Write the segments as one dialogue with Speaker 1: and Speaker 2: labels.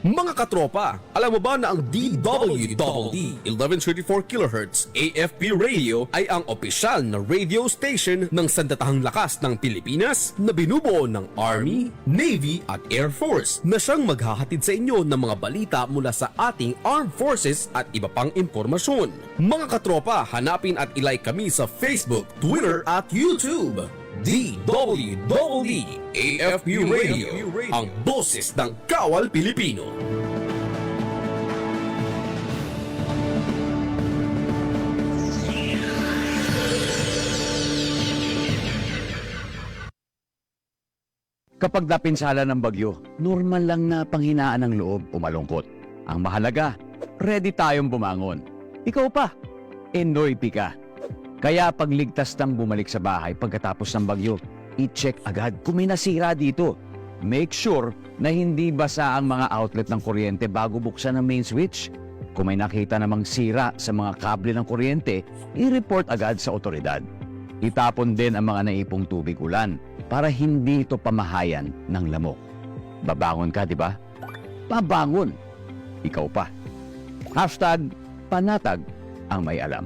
Speaker 1: Mga katropa, alam mo ba na ang DWDD 1134 kHz AFP radio ay ang opisyal na radio station ng Sandatahang Lakas ng Pilipinas na binubuo ng Army, Navy at Air Force na siyang maghahatid sa inyo ng mga balita mula sa ating Armed Forces at iba pang impormasyon. Mga katropa, hanapin at ilike kami sa Facebook, Twitter at YouTube. DWDD AFP Radio, ang boses ng Kawal Pilipino.
Speaker 2: Kapag napinsala ng bagyo, normal lang na panghinaan ng loob o malungkot. Ang mahalaga, ready tayong bumangon. Ikaw pa, Enoy ka. Kaya pagligtas ng bumalik sa bahay pagkatapos ng bagyo, i-check agad kung may nasira dito. Make sure na hindi basa ang mga outlet ng kuryente bago buksan ang main switch. Kung may nakita namang sira sa mga kable ng kuryente, i-report agad sa otoridad. Itapon din ang mga naipong tubig ulan para hindi ito pamahayan ng lamok. Babangon ka, di ba? Babangon. Ikaw pa. #panatag ang may alam.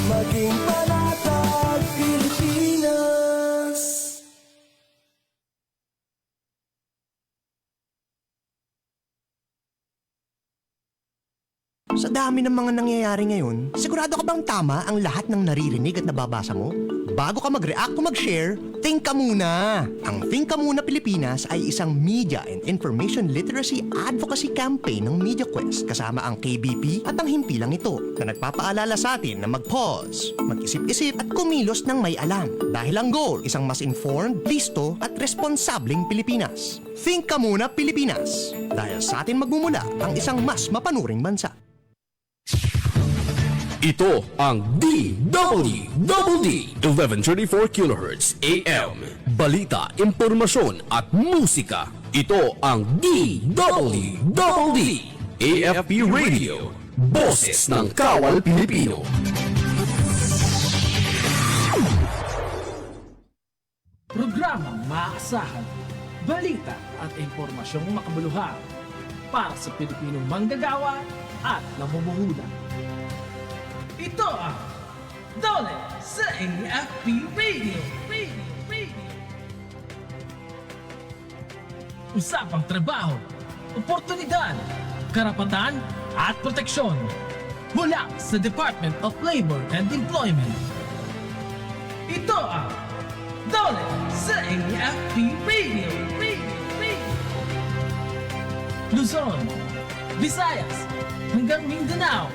Speaker 3: Maging panatag Pilipinas. Sa dami ng mga nangyayari ngayon, sigurado ka bang tama ang lahat ng naririnig at nababasa mo? Bago ka mag-react o mag-share, think ka muna! Ang Think Ka Muna Pilipinas ay isang media and information literacy advocacy campaign ng MediaQuest kasama ang KBP at ang himpilang ito na nagpapaalala sa atin na mag-pause, mag-isip-isip at kumilos ng may alam. Dahil ang goal, isang mas informed, listo at responsableng Pilipinas. Think Ka Muna Pilipinas! Dahil sa atin magmumula ang isang mas mapanuring bansa.
Speaker 1: Ito ang DWDD 1134 kHz AM. Balita, impormasyon at musika. Ito ang DWDD AFP Radio. Boses ng Kawal Pilipino.
Speaker 4: Programang maaasahan, balita at impormasyong makabuluhan para sa Pilipinong manggagawa at namumuhunan. Ito ang Dole sa AFP Radio. Usapang trabaho, oportunidad, karapatan at proteksyon mula sa Department of Labor and Employment. Ito ang Dole sa AFP Radio. Luzon, Visayas, hanggang Mindanao.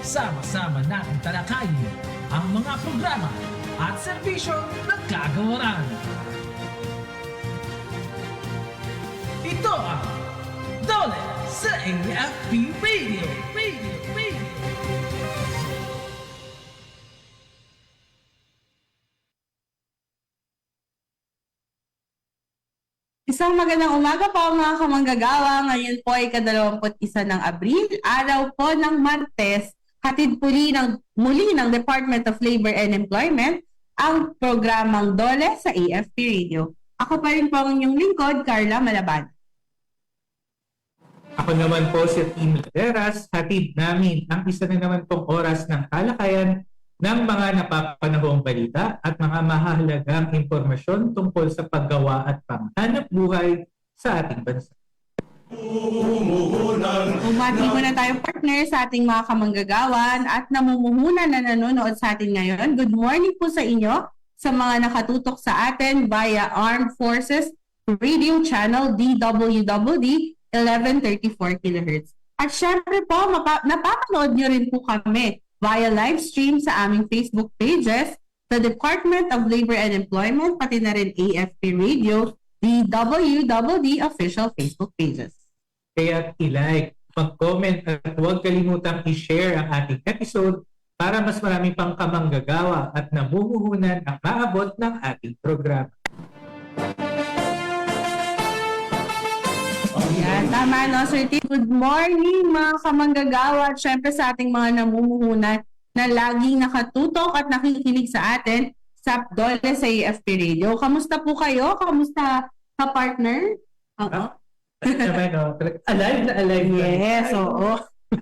Speaker 4: Sama-sama natin talakayin ang mga programa at serbisyo ng kagawaran. Ito ang Dole sa AFP Radio.
Speaker 5: Isang magandang umaga po mga kamanggagawa. Ngayon po ay ika-21 ng Abril, araw po ng Martes. Hatid muli ng Department of Labor and Employment ang programang Dole sa AFP Radio. Ako pa rin po ang inyong lingkod, Carla Malaban.
Speaker 6: Ako naman po si Team Laderas. Hatid namin ang isa na naman pong oras ng talakayan ng mga napapanahong balita at mga mahalagang impormasyon tungkol sa paggawa at panghanap buhay sa ating bansa.
Speaker 5: Umati muna tayong partner sa ating mga kamanggagawan at namumuhunan na nanonood sa atin ngayon. Good morning po sa inyo sa mga nakatutok sa atin via Armed Forces Radio Channel DWDD 1134 kHz. At syempre po, napapanood nyo rin po kami via live stream sa aming Facebook pages, the Department of Labor and Employment, pati na rin AFP Radio, DWDD official Facebook pages.
Speaker 6: Kaya i-like, mag-comment at huwag kalimutang i-share ang ating episode para mas marami pang kamanggagawa at namumuhunan ang maabot ng ating programa.
Speaker 5: Yan, tama no, Sir T. Good morning mga kamanggagawa at syempre sa ating mga namumuhunan na laging nakatutok at nakikinig sa atin sa Dole sa AFP Radio. Kamusta po kayo? Kamusta ka-partner. Oo.
Speaker 6: Ano naman, no? Alive na alive. na.
Speaker 5: Yes, oo.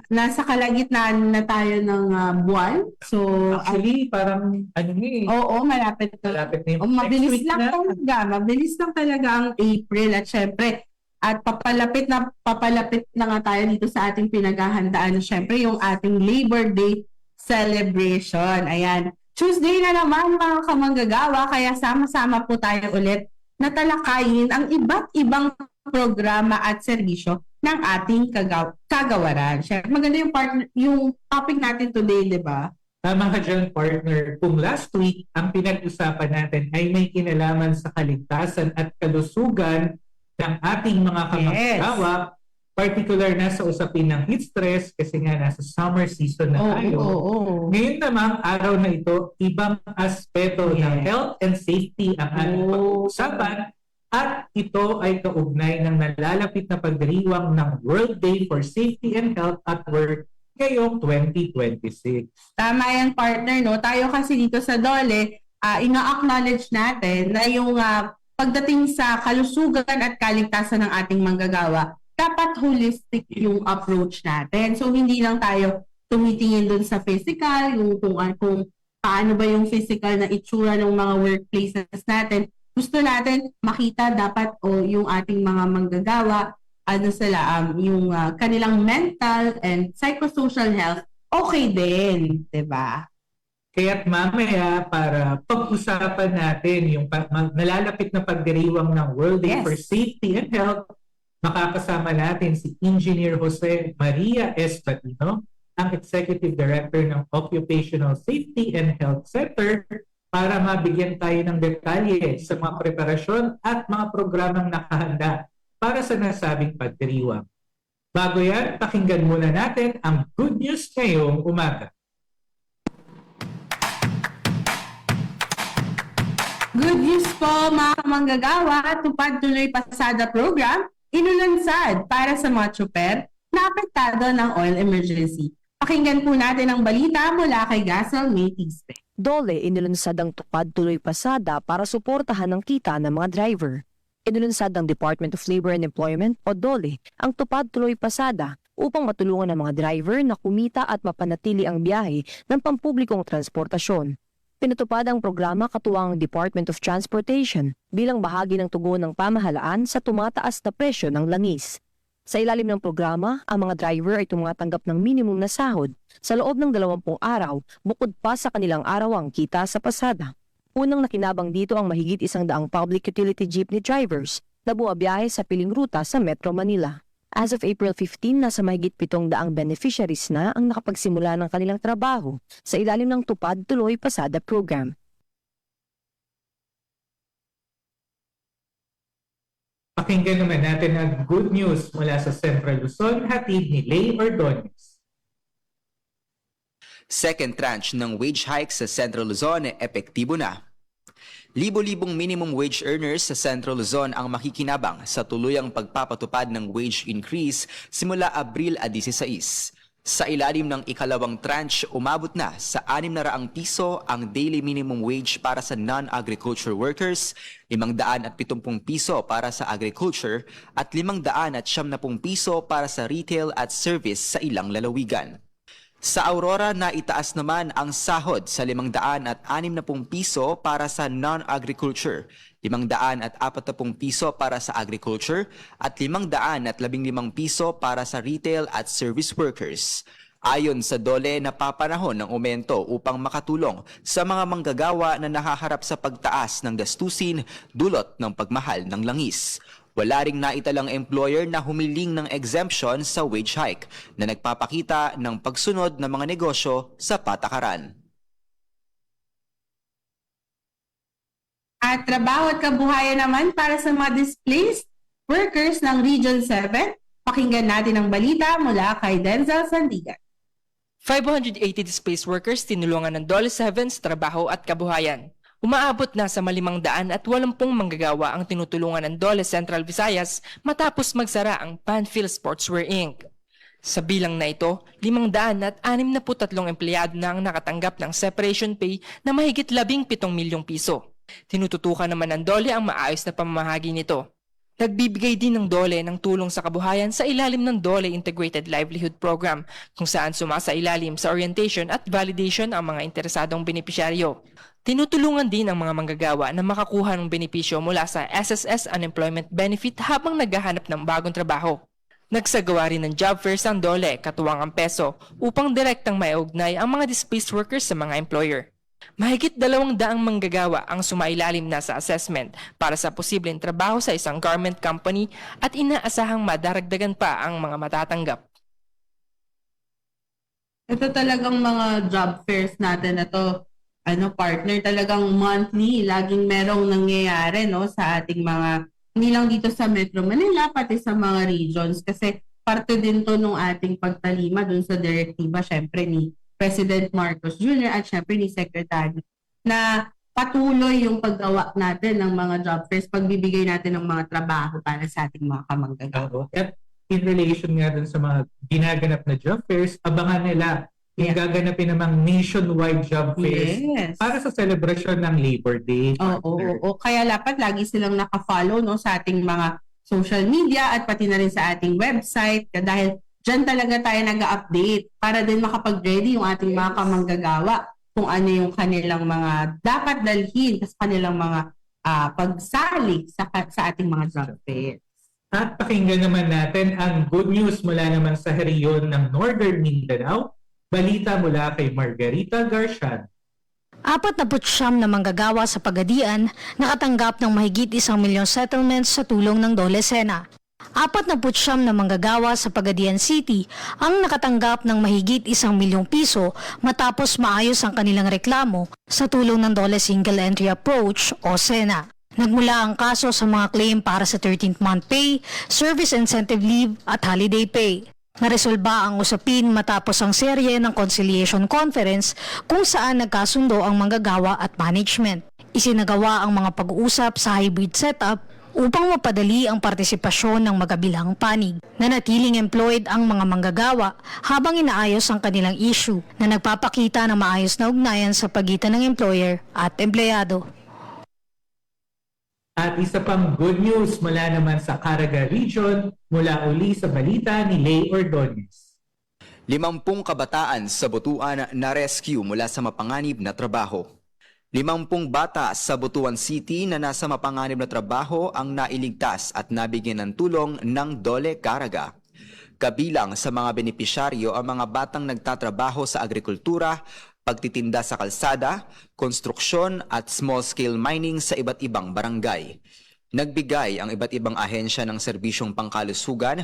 Speaker 5: Nasa kalagitnaan na tayo ng buwan. So,
Speaker 6: Actually, parang ano ni,
Speaker 5: oo, malapit na.
Speaker 6: malapit na yung
Speaker 5: O, mabilis
Speaker 6: next week
Speaker 5: lang
Speaker 6: na.
Speaker 5: talaga. Mabilis lang talaga ang April at syempre, at papalapit na nga tayo dito sa ating pinaghahandaan. Syempre, yung ating Labor Day celebration. Ayan. Tuesday na naman mga kamanggagawa, kaya sama-sama po tayo ulit na talakayin ang iba't ibang programa at serbisyo ng ating kagawaran. Syempre, maganda yung topic natin today, di ba?
Speaker 6: Tama ka dyan, partner. Kung last week, ang pinag-usapan natin ay may kinalaman sa kaligtasan at kalusugan ng ating mga kamanggagawa, particular na sa usapin ng heat stress kasi nga nasa summer season na tayo. Ngayon namang araw na ito, ibang aspeto ng health and safety ang ating pag-uusapan. At ito ay kaugnay ng nalalapit na pagdiriwang ng World Day for Safety and Health at Work ngayong 2026.
Speaker 5: Tama yan, partner, no? Tayo kasi dito sa DOLE, ina-acknowledge natin na yung pagdating sa kalusugan at kaligtasan ng ating manggagawa, dapat holistic yung approach natin. So, hindi lang tayo tumitingin dun sa physical, yung kung paano ba yung physical na itsura ng mga workplaces natin. Gusto natin makita dapat yung ating mga manggagawa, yung kanilang mental and psychosocial health okay din, 'di ba?
Speaker 6: Kaya't mamaya para pag-usapan natin yung nalalapit na pagdiriwang ng World Day for Safety and Health, makakasama natin si Engineer Jose Maria S. Batino, ang Executive Director ng Occupational Safety and Health Center, para mabigyan tayo ng detalye sa mga preparasyon at mga programang nakahanda para sa nasabing pagdiriwang. Bago yan, pakinggan muna natin ang good news ngayong umaga.
Speaker 5: Good news po mga kamanggagawa, tupad tuloy pasada program, inulunsad para sa mga tsuper na apektado ng oil emergency. Pakinggan po natin ang balita mula kay Gasol May Tispe.
Speaker 7: DOLE inilunsad ang tupad tuloy pasada para suportahan ang kita ng mga driver. Inilunsad ng Department of Labor and Employment o DOLE ang tupad tuloy pasada upang matulungan ang mga driver na kumita at mapanatili ang biyahe ng pampublikong transportasyon. Pinatupad ang programa katuwang Department of Transportation bilang bahagi ng tugon ng pamahalaan sa tumataas na presyo ng langis. Sa ilalim ng programa, ang mga driver ay tumatanggap ng minimum na sahod sa loob ng 20 araw bukod pa sa kanilang arawang kita sa pasada. Unang nakinabang dito ang mahigit 100 public utility jeepney drivers na bumabiyahe sa piling ruta sa Metro Manila. As of April 15, nasa mahigit 700 beneficiaries na ang nakapagsimula ng kanilang trabaho sa ilalim ng tupad tuloy pasada program.
Speaker 6: Pakinggan naman natin ang good news mula sa Central Luzon, hatid ni Lay Ordonez.
Speaker 8: Second tranche ng wage hike sa Central Luzon ay epektibo na. Libo-libong minimum wage earners sa Central Luzon ang makikinabang sa tuluyang pagpapatupad ng wage increase simula Abril 16. Sa ilalim ng ikalawang tranche, umabot na sa 600 piso ang daily minimum wage para sa non-agriculture workers, 570 piso para sa agriculture, at 570 piso para sa retail at service sa ilang lalawigan. Sa Aurora, naitaas naman ang sahod sa 560 piso para sa non-agriculture, 540 piso para sa agriculture, at 515 piso para sa retail at service workers. Ayon sa DOLE, napapanahon ng aumento upang makatulong sa mga manggagawa na nakaharap sa pagtaas ng gastusin dulot ng pagmahal ng langis. Wala ring naitalang employer na humiling ng exemption sa wage hike na nagpapakita ng pagsunod ng mga negosyo sa patakaran.
Speaker 5: At trabaho at kabuhayan naman para sa mga displaced workers ng Region 7. Pakinggan natin ang balita mula kay Denzel Sandigan.
Speaker 9: 580 displaced workers tinulungan ng DOLE 7 sa trabaho at kabuhayan. Umaabot na sa 580 manggagawa ang tinutulungan ng DOLE Central Visayas matapos magsara ang Panfil Sportswear Inc. Sa bilang na ito, 563 empleyado na ang nakatanggap ng separation pay na mahigit 17 milyong piso. Tinututukan naman ng DOLE ang maayos na pamamahagi nito. Nagbibigay din ng DOLE ng tulong sa kabuhayan sa ilalim ng DOLE Integrated Livelihood Program, kung saan sumasailalim sa orientation at validation ang mga interesadong benepisyaryo. Tinutulungan din ang mga manggagawa na makakuha ng benepisyo mula sa SSS Unemployment Benefit habang naghahanap ng bagong trabaho. Nagsagawa rin ng job fairs ang DOLE, katuwang ang PESO, upang direktang maiugnay ang mga displaced workers sa mga employer. Mahigit 200 manggagawa ang sumailalim na sa assessment para sa posibleng trabaho sa isang garment company at inaasahang madaragdagan pa ang mga matatanggap.
Speaker 5: Ito talagang mga job fairs natin na to, partner, talagang monthly, laging merong nangyayari sa ating mga, hindi lang dito sa Metro Manila, pati sa mga regions, kasi parte din to ng ating pagtalima dun sa direktiba, syempre ni President Marcos Jr. at syempre ni Secretary, na patuloy yung paggawa natin ng mga job fairs, pagbibigay natin ng mga trabaho para sa ating mga kamanggagawa.
Speaker 6: At in relation nga dun sa mga ginaganap na job fairs, abangan nila yung gaganapin namang nationwide job fairs para sa celebration ng Labor Day.
Speaker 5: Oo. Kaya dapat lagi silang nakafollow sa ating mga social media at pati na rin sa ating website, dahil diyan talaga tayo nag-update para din makapag-ready yung ating mga kamanggagawa kung ano yung kanilang mga dapat dalhin sa kanilang mga pagsali sa ating mga job fairs.
Speaker 6: At pakinggan naman natin ang good news mula naman sa rehiyon ng Northern Mindanao. Balita mula kay Margarita Garcian.
Speaker 10: 49 na manggagawa sa Pagadian nakatanggap ng mahigit 1 milyong settlements sa tulong ng DOLE SENA. 49 na manggagawa sa Pagadian City ang nakatanggap ng mahigit 1 milyong piso matapos maayos ang kanilang reklamo sa tulong ng DOLE Single Entry Approach o SENA. Nagmula ang kaso sa mga claim para sa 13th month pay, service incentive leave at holiday pay. Naresolba ang usapin matapos ang serye ng conciliation conference kung saan nagkasundo ang manggagawa at management. Isinagawa ang mga pag-uusap sa hybrid setup upang mapadali ang partisipasyon ng magkabilang panig. Nanatiling employed ang mga manggagawa habang inaayos ang kanilang issue na nagpapakita ng maayos na ugnayan sa pagitan ng employer at empleyado.
Speaker 6: At isa pang good news mula naman sa Caraga Region, mula uli sa balita ni Lay Ordonez.
Speaker 8: 50 kabataan sa Butuan na rescue mula sa mapanganib na trabaho. 50 bata sa Butuan City na nasa mapanganib na trabaho ang nailigtas at nabigyan ng tulong ng DOLE Caraga. Kabilang sa mga benepisyaryo ang mga batang nagtatrabaho sa agrikultura, pagtitinda sa kalsada, konstruksyon at small-scale mining sa iba't ibang barangay. Nagbigay ang iba't ibang ahensya ng serbisyong pangkalusugan,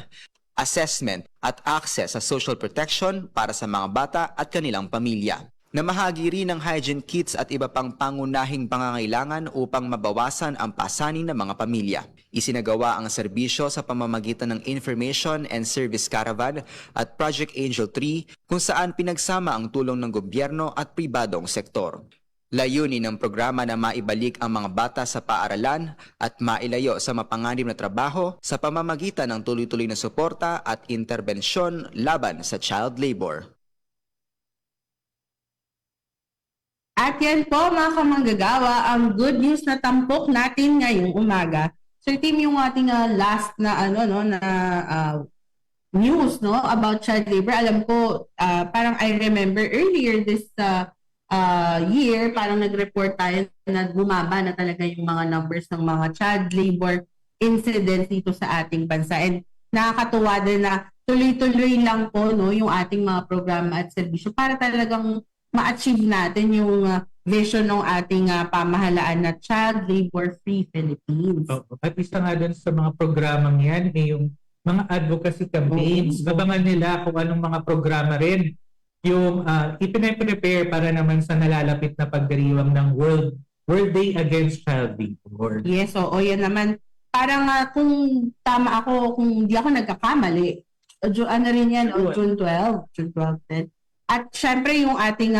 Speaker 8: assessment at access sa social protection para sa mga bata at kanilang pamilya. Namahagi rin ng hygiene kits at iba pang pangunahing pangangailangan upang mabawasan ang pasanin ng mga pamilya. Isinagawa ang serbisyo sa pamamagitan ng Information and Service Caravan at Project Angel 3 kung saan pinagsama ang tulong ng gobyerno at pribadong sektor. Layunin ng programa na maibalik ang mga bata sa paaralan at mailayo sa mapanganib na trabaho sa pamamagitan ng tuloy-tuloy na suporta at interbensyon laban sa child labor.
Speaker 5: At yan po mga kamanggagawa, ang good news na tampok natin ngayong umaga. So team, yung ating last na news about child labor. Alam ko, parang I remember earlier this year, parang nag-report tayo na bumaba na talaga yung mga numbers ng mga child labor incidents dito sa ating bansa. And nakakatuwa din na tuloy-tuloy lang po yung ating mga programa at serbisyo para talagang ma-achieve natin yung vision ng ating pamahalaan na Child Labor-Free Philippines.
Speaker 6: At isa nga dun sa mga programang yan, yung mga advocacy campaigns. Abangan nila kung anong mga programa rin yung ipinaprepare para naman sa nalalapit na pagdiriwang ng World Day Against Child Labor.
Speaker 5: Yes, yan naman. Parang kung tama ako, kung hindi ako nagkakamali, ano rin yan, June 12. At syempre yung ating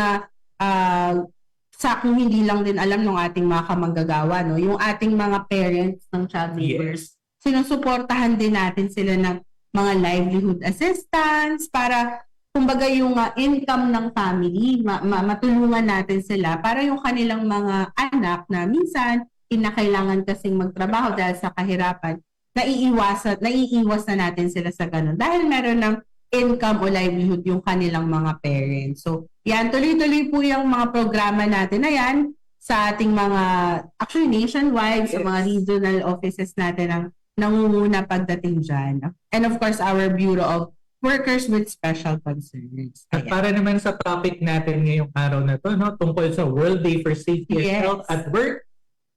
Speaker 5: sa kung hindi lang din alam ng ating mga kamanggagawa, yung ating mga parents ng child laborers, sinusuportahan din natin sila ng mga livelihood assistance para kumbaga yung income ng family, matulungan natin sila para yung kanilang mga anak na minsan kinakailangan kasing magtrabaho dahil sa kahirapan, naiiwas na natin sila sa ganun. Dahil meron ng income o livelihood yung kanilang mga parents. So, yan, tuloy-tuloy po yung mga programa natin na yan sa ating mga, actually nationwide, sa mga regional offices natin ang nangunguna pagdating dyan. And of course, our Bureau of Workers with Special Concerns.
Speaker 6: At para naman sa topic natin ngayong araw na to, no, tungkol sa World Day for Safety and Health at Work,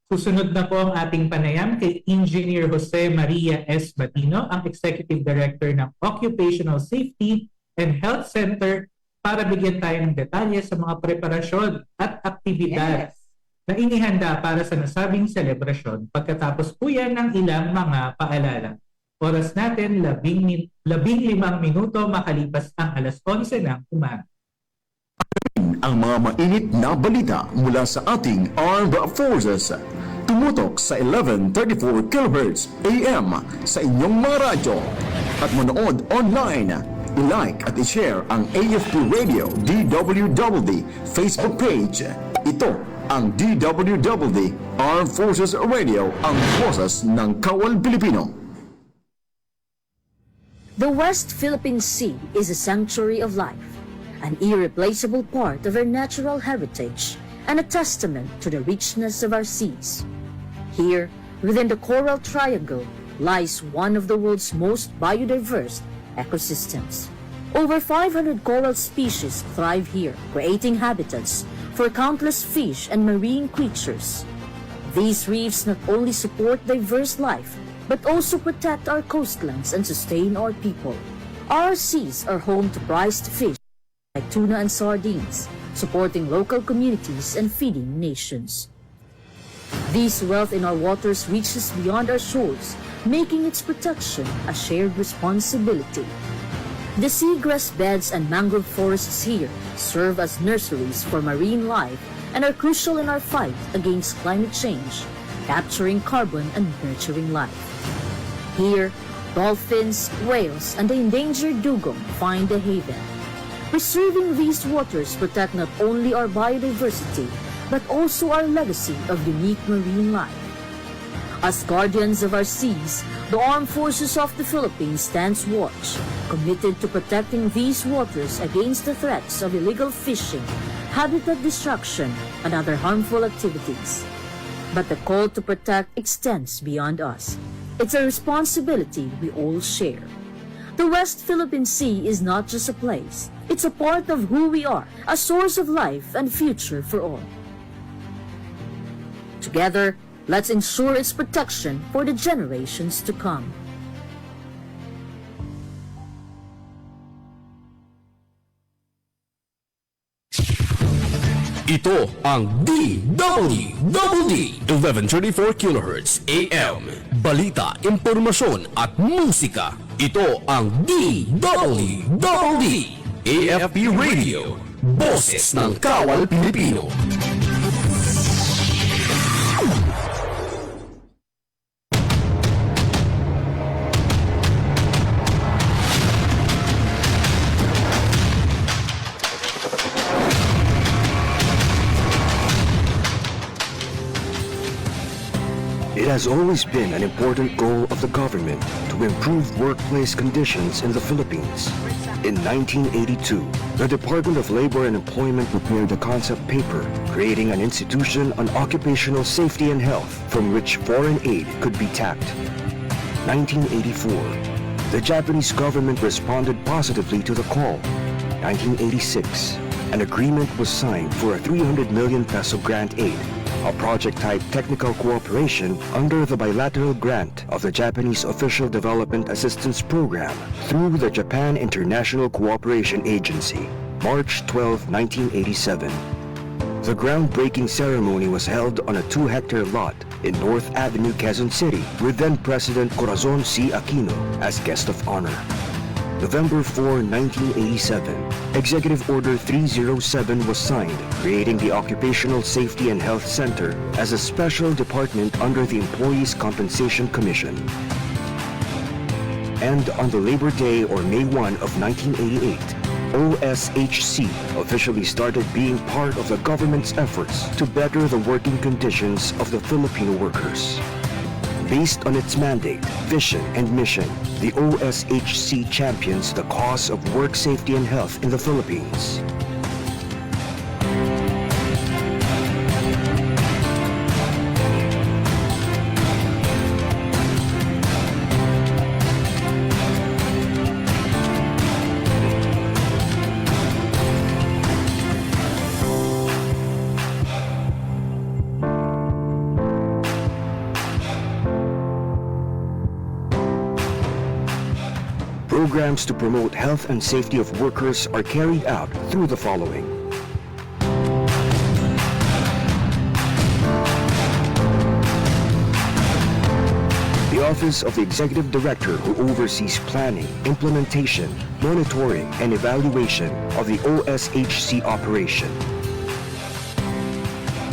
Speaker 6: susunod na po ang ating panayam kay Engineer Jose Maria S. Batino, ang Executive Director ng Occupational Safety and Health Center, para bigyan tayo ng detalye sa mga preparasyon at aktibidad na inihanda para sa nasabing selebrasyon. Pagkatapos po yan ng ilang mga paalala. Oras natin, 15 minuto makalipas ang alas 11 ng umaga.
Speaker 11: Ang mga mainit na balita mula sa ating Armed Forces. Tumutok sa 1134 kHz AM sa inyong mga radyo. At manood online. I-like at i-share ang AFP Radio DWWD Facebook page. Ito ang DWWD Armed Forces Radio, ang boses ng Kawal Pilipino.
Speaker 12: The West Philippine Sea is a sanctuary of life, an irreplaceable part of our natural heritage, and a testament to the richness of our seas. Here, within the Coral Triangle, lies one of the world's most biodiverse ecosystems. Over 500 coral species thrive here, creating habitats for countless fish and marine creatures. These reefs not only support diverse life, but also protect our coastlands and sustain our people. Our seas are home to prized fish like tuna and sardines, supporting local communities and feeding nations. This wealth in our waters reaches beyond our shores, making its protection a shared responsibility. The seagrass beds and mangrove forests here serve as nurseries for marine life and are crucial in our fight against climate change, capturing carbon and nurturing life. Here, dolphins, whales, and the endangered dugong find a haven. Preserving these waters protect not only our biodiversity, but also our legacy of unique marine life. As guardians of our seas, the Armed Forces of the Philippines stands watch, committed to protecting these waters against the threats of illegal fishing, habitat destruction, and other harmful activities. But the call to protect extends beyond us. It's a responsibility we all share. The West Philippine Sea is not just a place. It's a part of who we are, a source of life and future for all. Together, let's ensure its protection for the generations to come.
Speaker 1: Ito ang DWWD 1134 kHz AM. Balita, impormasyon at musika. Ito ang DWWD AFP Radio. Boses ng Kawal Pilipino.
Speaker 13: It has always been an important goal of the government to improve workplace conditions in the Philippines. In 1982, the Department of Labor and Employment prepared a concept paper creating an institution on occupational safety and health from which foreign aid could be tapped. 1984, the Japanese government responded positively to the call. 1986, an agreement was signed for a 300 million peso grant aid, a project-type technical cooperation under the bilateral grant of the Japanese Official Development Assistance Program through the Japan International Cooperation Agency, March 12, 1987. The groundbreaking ceremony was held on a 2-hectare lot in North Avenue, Quezon City, with then-President Corazon C. Aquino as guest of honor. November 4, 1987, Executive Order 307 was signed, creating the Occupational Safety and Health Center as a special department under the Employees Compensation Commission. And on the Labor Day or May 1 of 1988, OSHC officially started being part of the government's efforts to better the working conditions of the Filipino workers. Based on its mandate, vision, and mission, the OSHC champions the cause of work safety and health in the Philippines. Programs to promote health and safety of workers are carried out through the following. The Office of the Executive Director, who oversees planning, implementation, monitoring, and evaluation of the OSHC operation.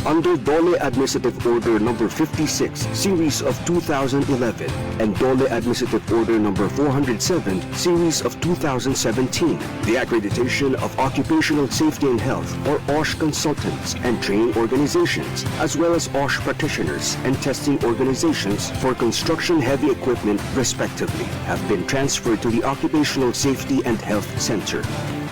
Speaker 13: Under DOLE Administrative Order Number 56, Series of 2011, and DOLE Administrative Order Number 407, Series of 2017, the accreditation of Occupational Safety and Health, or OSH consultants and training organizations, as well as OSH practitioners and testing organizations for construction-heavy equipment, respectively, have been transferred to the Occupational Safety and Health Center.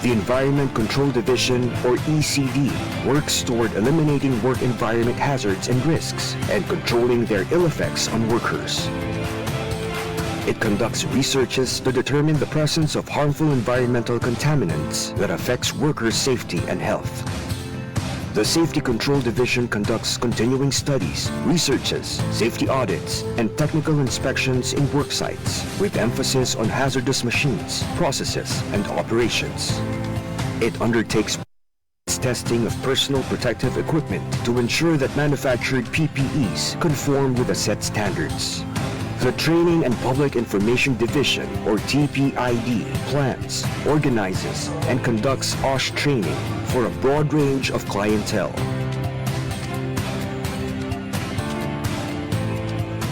Speaker 13: The Environment Control Division, or ECD, works toward eliminating work environment hazards and risks and controlling their ill effects on workers. It conducts researches to determine the presence of harmful environmental contaminants that affects workers' safety and health. The Safety Control Division conducts continuing studies, researches, safety audits, and technical inspections in work sites, with emphasis on hazardous machines, processes, and operations. It undertakes testing of personal protective equipment to ensure that manufactured PPEs conform with the set standards. The Training and Public Information Division, or TPID, plans, organizes, and conducts OSH training for a broad range of clientele.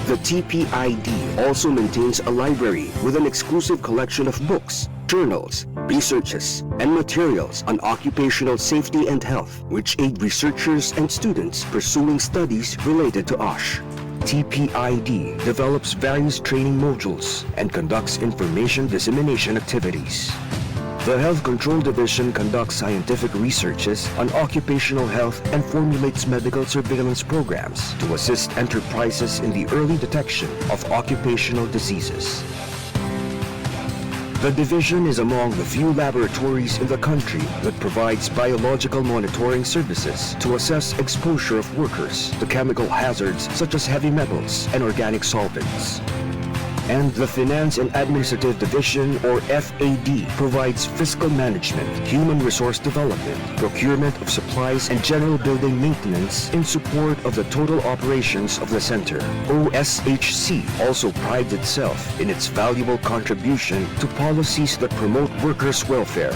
Speaker 13: The TPID also maintains a library with an exclusive collection of books, journals, researches, and materials on occupational safety and health, which aid researchers and students pursuing studies related to OSH. TPID develops various training modules and conducts information dissemination activities. The Health Control Division conducts scientific researches on occupational health and formulates medical surveillance programs to assist enterprises in the early detection of occupational diseases. The division is among the few laboratories in the country that provides biological monitoring services to assess exposure of workers to chemical hazards such as heavy metals and organic solvents. And the Finance and Administrative Division, or FAD, provides fiscal management, human resource development, procurement of supplies, and general building maintenance in support of the total operations of the center. OSHC also prides itself in its valuable contribution to policies that promote workers' welfare.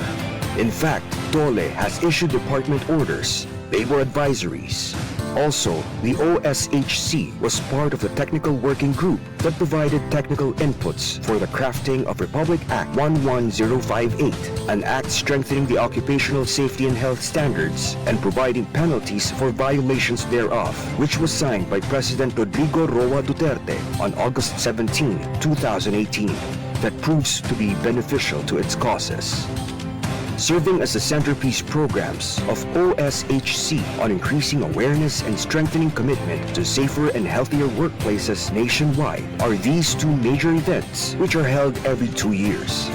Speaker 13: In fact, DOLE has issued department orders, labor advisories. Also, the OSHC was part of the technical working group that provided technical inputs for the crafting of Republic Act 11058, an act strengthening the occupational safety and health standards and providing penalties for violations thereof, which was signed by President Rodrigo Roa Duterte on August 17, 2018, that proves to be beneficial to its causes. Serving as the centerpiece programs of OSHC on increasing awareness and strengthening commitment to safer and healthier workplaces nationwide are these two major events which are held every 2 years.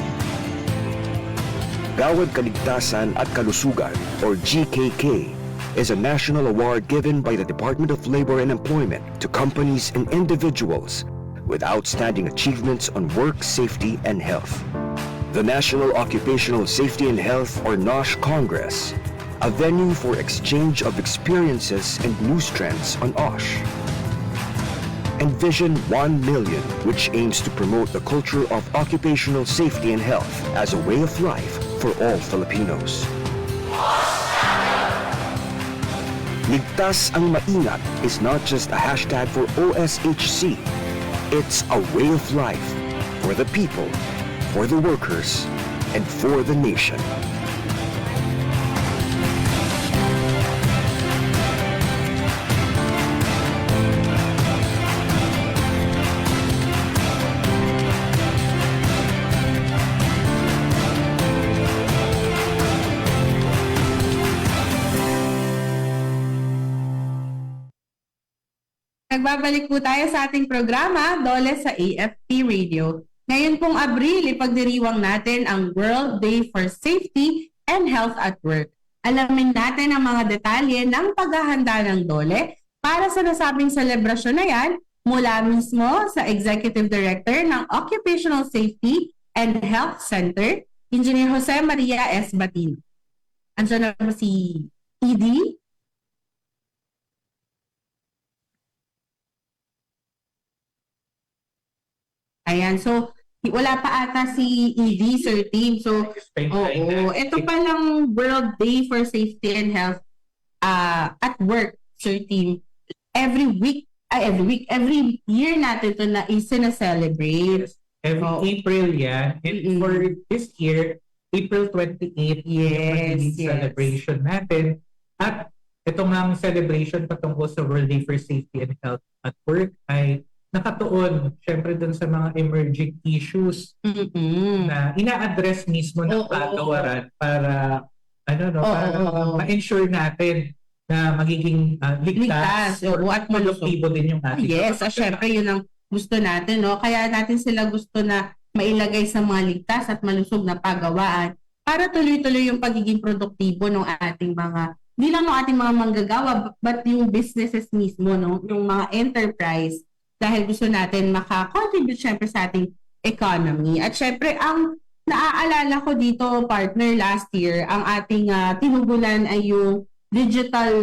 Speaker 13: Gawad Kaligtasan at Kalusugan, or GKK, is a national award given by the Department of Labor and Employment to companies and individuals with outstanding achievements on work safety and health. The National Occupational Safety and Health, or NOSH Congress, a venue for exchange of experiences and news trends on OSH. And Vision 1 Million, which aims to promote the culture of occupational safety and health as a way of life for all Filipinos. Ligtas ang maingat is not just a hashtag for OSHC. It's a way of life for the people, for the workers, and for the nation.
Speaker 5: Nagbabalik po tayo sa ating programa, Dole sa AFP Radio. Ngayon pong Abril, ipagdiriwang natin ang World Day for Safety and Health at Work. Alamin natin ang mga detalye ng paghahanda ng Dole para sa nasabing selebrasyon na yan mula mismo sa Executive Director ng Occupational Safety and Health Center, Engineer Jose Maria S. Batino. Andiyan na po si ED. Ayan, so wala pa ata si ED, Sir Team. So, ito palang World Day for Safety and Health at Work, Sir Team. Every year natin ito na isa-celebrate.
Speaker 6: Every April yan. And for this year, April 28, yung celebration natin. At itong ang celebration patungkol sa World Day for Safety and Health at Work ay nakatuon, syempre dun sa mga emerging issues na ina-address mismo ng kagawaran para ma-ensure natin na magiging ligtas at produktibo din yung ating
Speaker 5: syempre yun ang gusto natin, no? Kaya natin sila gusto na mailagay sa mga ligtas at malusog na pagawaan para tuloy-tuloy yung pagiging produktibo ng ating mga, hindi lang ng ating mga manggagawa, but yung businesses mismo, no? Yung mga enterprise, dahil gusto natin makakontribute syempre sa ating economy. At syempre, ang naaalala ko dito, partner, last year, ang ating tinugunan ay yung digital,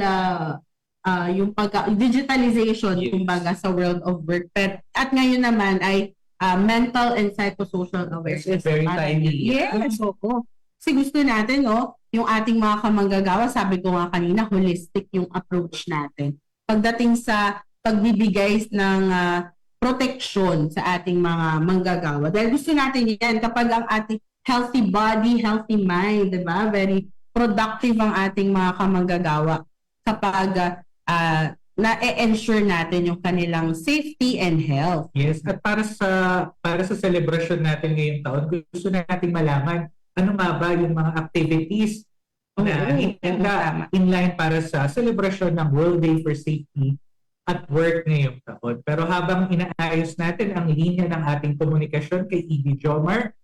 Speaker 5: digitalization, kumbaga, sa world of work. At ngayon naman ay mental and psychosocial awareness.
Speaker 6: Very timely.
Speaker 5: Yes, oo. Kasi gusto natin, no, yung ating mga kamanggagawa, sabi ko nga kanina, holistic yung approach natin. Pagdating sa pagbibigay ng protection sa ating mga manggagawa. Dahil gusto natin yan kapag ang ating healthy body, healthy mind, diba? Very productive ang ating mga kamanggagawa kapag na-ensure natin yung kanilang safety and health.
Speaker 6: Yes, at para sa celebration natin ngayong taon, gusto natin malaman ano nga ba yung mga activities na in-line para sa celebration ng World Day for Safety at Work ngayong taon. Pero habang inaayos natin ang linya ng ating komunikasyon kay ED Jomar,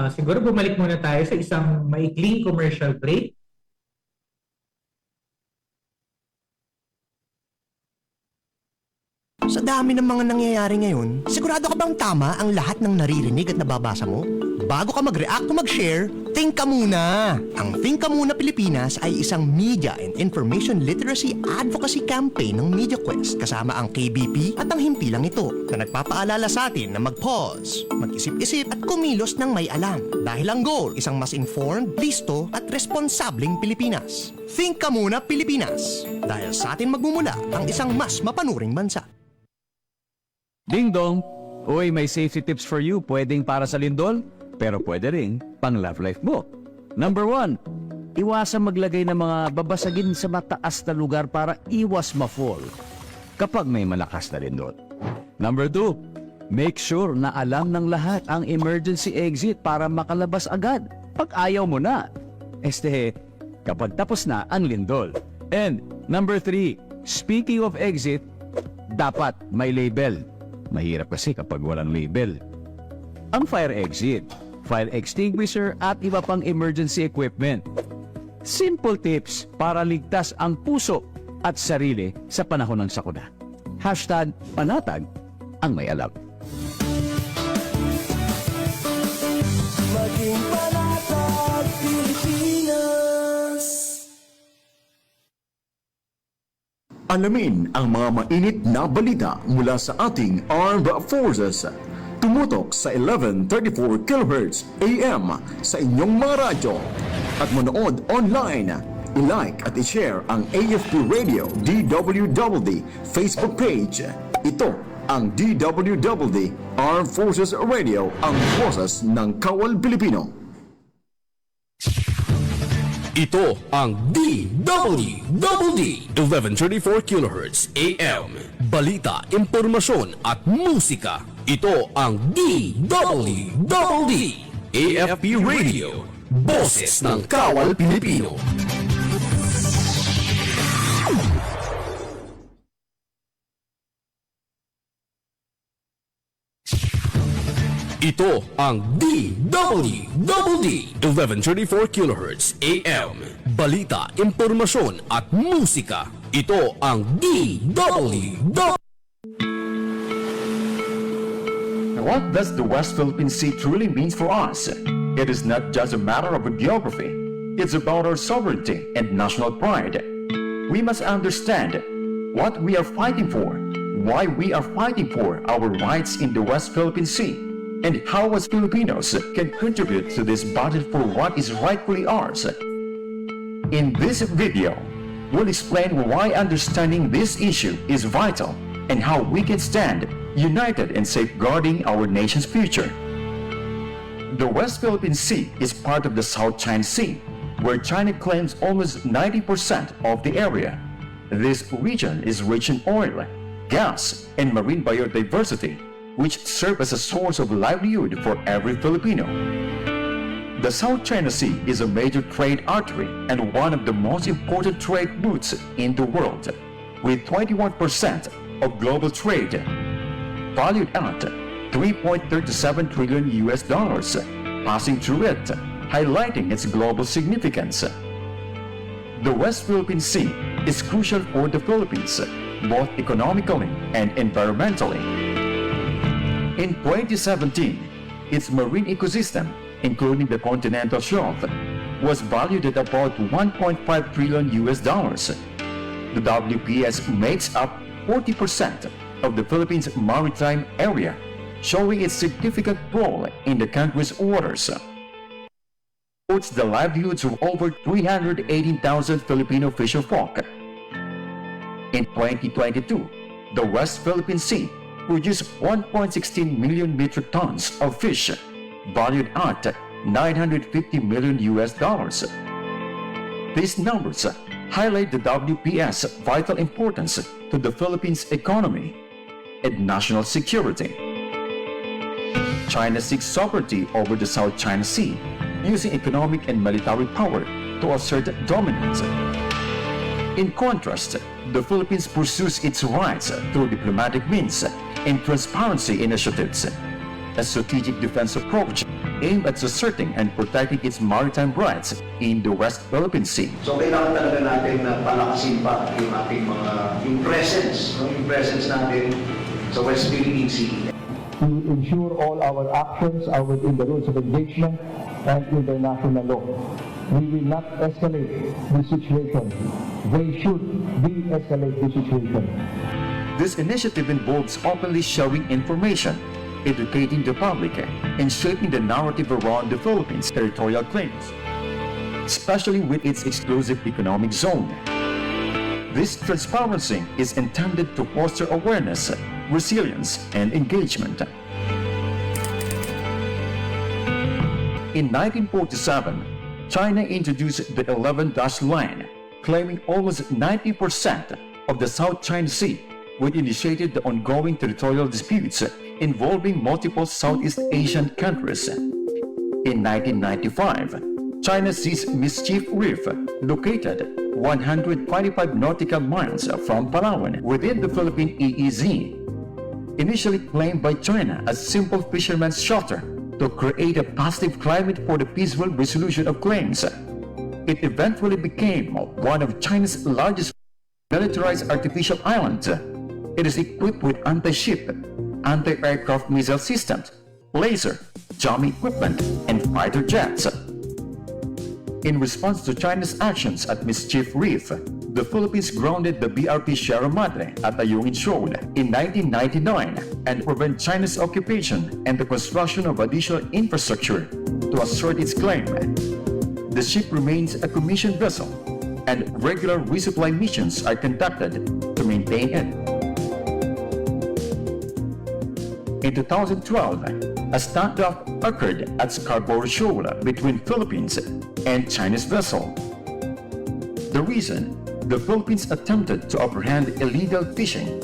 Speaker 6: siguro bumalik muna tayo sa isang maikling commercial break.
Speaker 3: Sa dami ng mga nangyayari ngayon, sigurado ka bang tama ang lahat ng naririnig at nababasa mo? Bago ka mag-react o mag-share, think ka muna! Ang Think Ka Muna Pilipinas ay isang media and information literacy advocacy campaign ng MediaQuest kasama ang KBP at ang himpilang ito na nagpapaalala sa atin na mag-pause, mag-isip-isip at kumilos ng may alam dahil ang goal isang mas informed, listo at responsableng Pilipinas. Think Ka Muna Pilipinas dahil sa atin magmumula ang isang mas mapanuring bansa.
Speaker 2: Ding dong! Uy, may safety tips for you. Pwedeng para sa lindol, pero pwede rin pang love life mo. Number 1, iwasan maglagay ng mga babasagin sa mataas na lugar para iwas ma-fall kapag may malakas na lindol. Number 2, make sure na alam ng lahat ang emergency exit para makalabas agad pag ayaw mo na. Kapag tapos na ang lindol. And number 3, speaking of exit, dapat may label. Mahirap kasi kapag walang label. Ang fire exit, fire extinguisher at iba pang emergency equipment. Simple tips para ligtas ang puso at sarili sa panahon ng sakuna. #panatag ang may alam.
Speaker 14: Maging panatag Pilipinas.
Speaker 11: Alamin ang mga mainit na balita mula sa ating Armed Forces. Tumutok sa 1134 kHz AM sa inyong mga radyo. At manood online. I-like at i-share ang AFP Radio DWWD Facebook page. Ito ang DWWD Armed Forces Radio, ang boses ng Kawal Pilipino.
Speaker 1: Ito ang DWWD 1134 kHz AM. Balita, impormasyon at musika. Ito ang DWWD AFP Radio. Boses ng Kawal Pilipino. Ito ang DWD 1134 kHz AM. Balita, impormasyon at musika. Ito ang DWD.
Speaker 11: What does the West Philippine Sea truly mean for us? It is not just a matter of geography. It's about our sovereignty and national pride. We must understand what we are fighting for, why we are fighting for our rights in the West Philippine Sea, and how as Filipinos can contribute to this battle for what is rightfully ours. In this video, we'll explain why understanding this issue is vital and how we can stand united in safeguarding our nation's future. The West Philippine Sea is part of the South China Sea, where China claims almost 90% of the area. This region is rich in oil, gas, and marine biodiversity, which serve as a source of livelihood for every Filipino. The South China Sea is a major trade artery and one of the most important trade routes in the world, with 21% of global trade, valued at $3.37 trillion, passing through it, highlighting its global significance. The West Philippine Sea is crucial for the Philippines, both economically and environmentally. In 2017, its marine ecosystem, including the continental shelf, was valued at about $1.5 trillion. The WPS makes up 40% of the Philippines' maritime area, showing its significant role in the country's waters. Supports the livelihoods of over 318,000 Filipino fisherfolk. In 2022, the West Philippine Sea produced 1.16 million metric tons of fish, valued at $950 million. These numbers highlight the WPS' vital importance to the Philippines' economy and national security. China seeks sovereignty over the South China Sea, using economic and military power to assert dominance. In contrast, the Philippines pursues its rights through diplomatic means and transparency initiatives, a strategic defense approach aimed at asserting and protecting its maritime rights in the West Philippine Sea.
Speaker 15: So kailangan talaga natin na palakasin pa yung ating yung presence natin sa West Philippine Sea.
Speaker 16: To ensure all our actions are within the rules of engagement and international law. We will not escalate the situation. They should de-escalate the situation.
Speaker 11: This initiative involves openly sharing information, educating the public, and shaping the narrative around the Philippines' territorial claims, especially with its exclusive economic zone. This transparency is intended to foster awareness, resilience, and engagement. In 1947, China introduced the 11-dash line, claiming almost 90% of the South China Sea, which initiated the ongoing territorial disputes involving multiple Southeast Asian countries. In 1995, China seized Mischief Reef, located 125 nautical miles from Palawan within the Philippine EEZ. Initially claimed by China as simple fishermen's shelter to create a positive climate for the peaceful resolution of claims, it eventually became one of China's largest militarized artificial islands. It is equipped with anti-ship, anti-aircraft missile systems, laser, jamming equipment, and fighter jets. In response to China's actions at Mischief Reef, the Philippines grounded the BRP Sierra Madre at Ayungin Shoal in 1999 and prevent China's occupation and the construction of additional infrastructure to assert its claim. The ship remains a commissioned vessel, and regular resupply missions are conducted to maintain it. In 2012, a standoff occurred at Scarborough Shoal between Philippines and Chinese vessel. The reason, the Philippines attempted to apprehend illegal fishing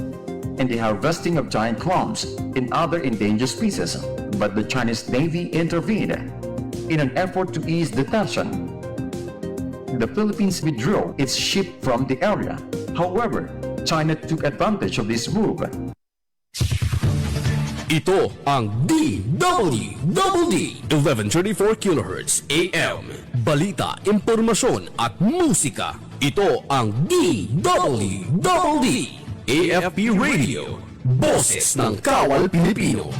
Speaker 11: and the harvesting of giant clams and other endangered species, but the Chinese Navy intervened in an effort to ease the tension. The Philippines withdrew its ship from the area. However, China took advantage of this move.
Speaker 1: Ito ang DWDD 1134 kHz AM. Balita, impormasyon at musika. Ito ang DWDD AFP Radio. Boses ng Kawal Pilipino.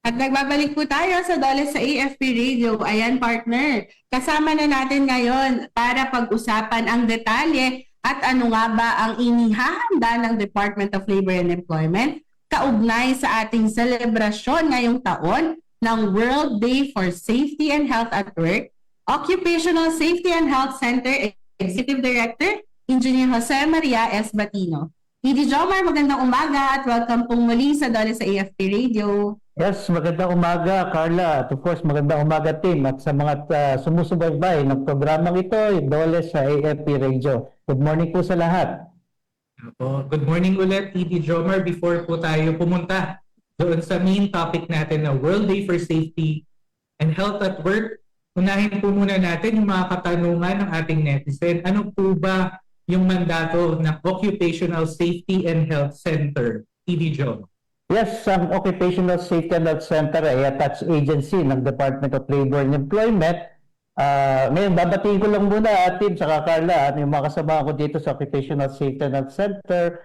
Speaker 5: At nagbabalik po tayo sa Dole sa AFP Radio. Ayan, partner. Kasama na natin ngayon para pag-usapan ang detalye at ano nga ba ang inihahanda ng Department of Labor and Employment kaugnay sa ating selebrasyon ngayong taon ng World Day for Safety and Health at Work. Occupational Safety and Health Center Executive Director, Engineer Jose Maria S. Batino. ED Jomar, magandang umaga at welcome pong muli sa Dole sa AFP Radio.
Speaker 17: Yes, magandang umaga, Carla. At of course, magandang umaga, team. At sa mga sumusubaybay ng programang ito, Dole sa AFP Radio. Good morning po sa lahat.
Speaker 6: Good morning ulit, ED Jomar. Before po tayo pumunta doon sa main topic natin na World Day for Safety and Health at Work, unahin po muna natin yung mga katanungan ng ating netizen. Ano po ba yung mandato ng Occupational Safety and Health Center, ED Jomar?
Speaker 17: Yes, ang Occupational Safety and Health Center ay attached agency ng Department of Labor and Employment. Ngayon, babatiin ko lang muna, team, saka Carla, yung mga kasama ko dito sa Occupational Safety and Health Center,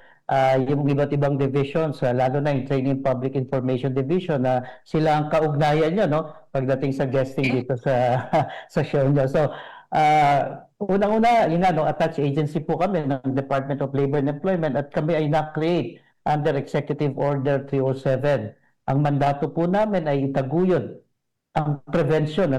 Speaker 17: yung iba't ibang divisions, lalo na yung Training Public Information Division, na sila ang kaugnayan nyo, no? Pagdating sa guesting dito sa show nyo. So, unang-una, yun nga, no, attached agency po kami ng Department of Labor and Employment at kami ay na-create under Executive Order 307. Ang mandato po namin ay itaguyod ang prevention,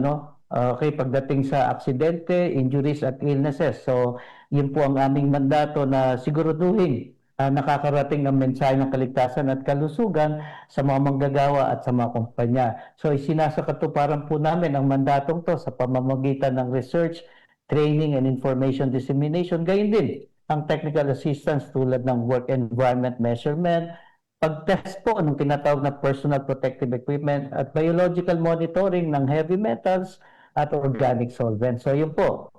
Speaker 17: pagdating sa aksidente, injuries at illnesses. So, yun po ang aming mandato na siguraduhin nakakarating ang mensahe ng kaligtasan at kalusugan sa mga manggagawa at sa mga kumpanya. So, isinasakatuparan po namin ang mandatong to sa pamamagitan ng research, training, and information dissemination. Gayon din ang technical assistance tulad ng work environment measurement, pag-test po ng tinatawag na personal protective equipment at biological monitoring ng heavy metals at organic solvents. So yun po,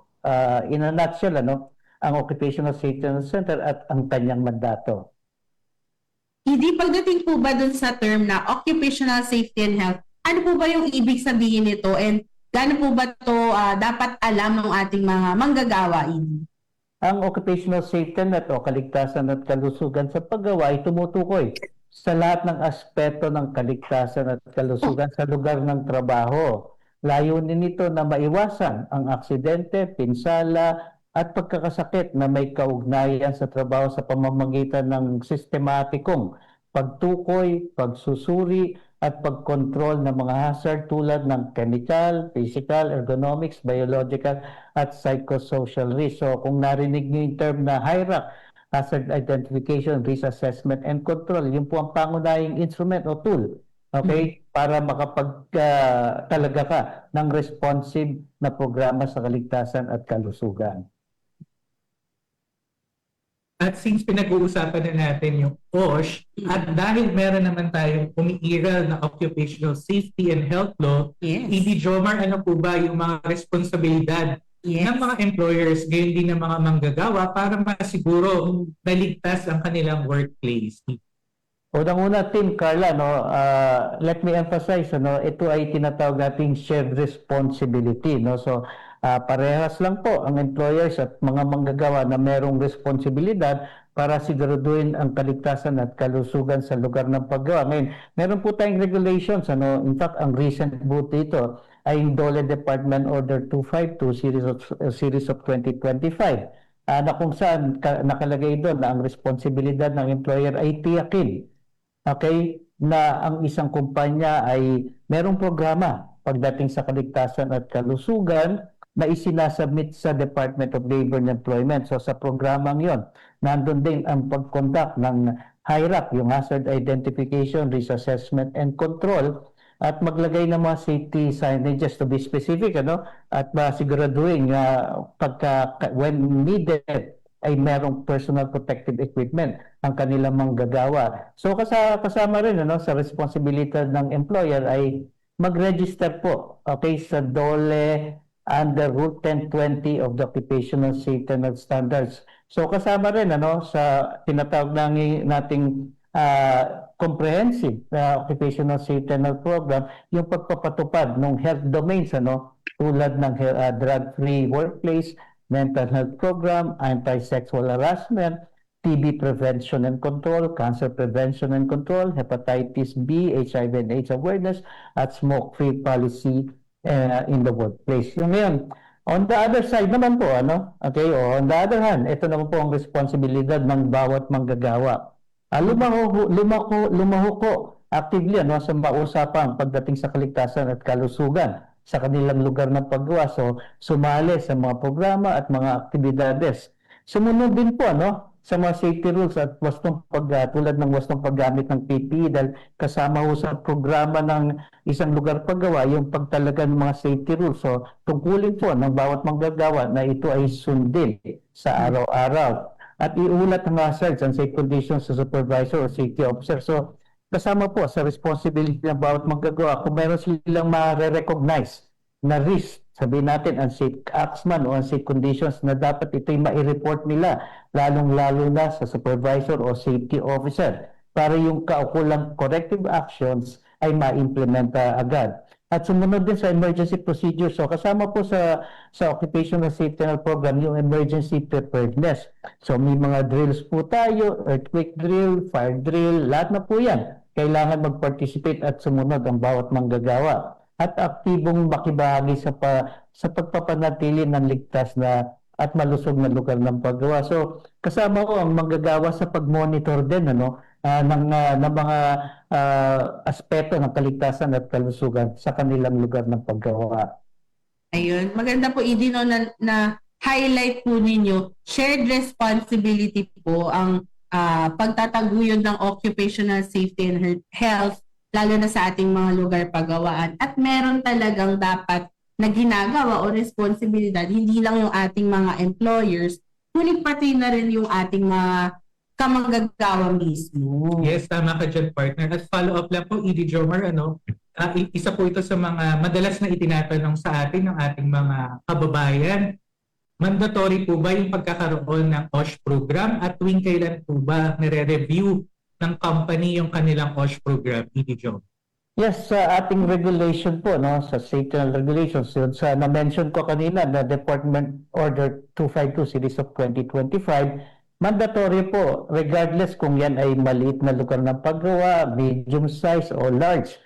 Speaker 17: in a nutshell, ang Occupational Safety and Health Center at ang kanyang mandato.
Speaker 5: Hindi pagdating po ba dun sa term na Occupational Safety and Health, ano po ba yung ibig sabihin nito and gaano po ba ito dapat alam ng ating mga manggagawa, ED?
Speaker 17: Ang Occupational Safety Net o kaligtasan at kalusugan sa paggawa ay tumutukoy sa lahat ng aspeto ng kaligtasan at kalusugan sa lugar ng trabaho. Layunin nito na maiwasan ang aksidente, pinsala at pagkakasakit na may kaugnayan sa trabaho sa pamamagitan ng sistematikong pagtukoy, pagsusuri at pagkontrol ng mga hazard tulad ng chemical, physical, ergonomics, biological at psychosocial risk. So kung narinig niyo yung term na HIRAC, Hazard Identification, Risk Assessment and Control, yun po ang pangunahing instrument o tool, okay, para makapagtalaga ka ng responsive na programa sa kaligtasan at kalusugan.
Speaker 6: At since pinag-uusapan na natin yung OSH, at dahil meron naman tayong umiiral na Occupational Safety and Health Law, ED Jomar, ano po ba yung mga responsibilidad ng mga employers, gayon din ng mga manggagawa para masiguro na ligtas ang kanilang workplace?
Speaker 17: Unang-una, Team Carla, let me emphasize, ito ay tinatawag nating shared responsibility. So, parehas lang po ang employers at mga manggagawa na merong responsibilidad para siguraduhin ang kaligtasan at kalusugan sa lugar ng paggawa. Ngayon, meron po tayong regulations. In fact, ang recent boot dito ay yung DOLE Department Order 252 Series of 2025 na kung saan nakalagay doon na ang responsibilidad ng employer ay tiyakin, okay, na ang isang kumpanya ay merong programa pagdating sa kaligtasan at kalusugan na isinasubmit sa Department of Labor and Employment. So sa programang yon, nandun din ang pag-conduct ng HIRAC, yung Hazard Identification, Risk Assessment and Control, at maglagay ng mga safety signages to be specific, at masiguraduhin when needed ay merong personal protective equipment ang kanilang manggagawa. So kasama rin sa responsibilidad ng employer ay mag-register po, okay, sa DOLE under Rule 1020 of the Occupational Safety and Health Standards. So kasama rin sa tinatawag nating comprehensive occupational safety and health program yung pagpapatupad ng health domains tulad ng drug-free workplace, mental health program, anti-sexual harassment, TB prevention and control, cancer prevention and control, hepatitis B, HIV and AIDS awareness, at smoke-free policy in the workplace. Yung ngayon, on the other side naman po, on the other hand, ito naman po ang responsibilidad ng bawat manggagawa. Lumahoko actively sa mausapang pagdating sa kaligtasan at kalusugan sa kanilang lugar ng paggawa. So, sumali sa mga programa at mga aktibidades. Sumunod din po sa mga safety rules at tulad ng wastong paggamit ng PPE dahil kasama ho sa programa ng isang lugar paggawa yung pagtalaga ng mga safety rules. So, tungkulin po ng bawat manggagawa na ito ay sundin sa araw-araw. At iulat ang hazards and safe conditions sa supervisor or safety officer. So, kasama po sa responsibility ng bawat manggagawa kung meron silang ma-recognize na risk, sabihin natin unsafe acts man o unsafe conditions na dapat ito'y ma-report nila lalong-lalo na sa supervisor o safety officer para yung kaukulang corrective actions ay ma-implementa agad. At sumunod din sa emergency procedure. So kasama po sa occupational safety and health program yung emergency preparedness. So may mga drills po tayo, earthquake drill, fire drill, lahat na po yan. Kailangan mag-participate at sumunod ang bawat manggagawa. At aktibong makibahagi sa pagpapanatili ng ligtas na at malusog na lugar ng paggawa. So kasama ko ang manggagawa sa pag-monitor din ng mga aspeto ng kaligtasan at kalusugan sa kanilang lugar ng paggawa.
Speaker 5: Ayun, maganda po na highlight po ninyo, shared responsibility po ang pagtataguyod ng occupational safety and health lalo na sa ating mga lugar paggawaan. At meron talagang dapat na ginagawa o responsibilidad, hindi lang yung ating mga employers, ngunit pati na rin yung ating mga kamanggagawa mismo.
Speaker 6: Yes, tama ka dyan, partner. At follow-up lang po, Edie Jomar, isa po ito sa mga madalas na itinatanong sa atin ng ating mga kababayan. Mandatory po ba yung pagkakaroon ng OSH program at tuwing kailan po ba nire-review ng company yung kanilang OSH program, Edie Jomar?
Speaker 17: Yes, sa ating regulation po, sa safety and regulations, sa na-mention ko kanina na Department Order 252 Series of 2025, mandatory po, regardless kung yan ay maliit na lugar ng paggawa, medium size o large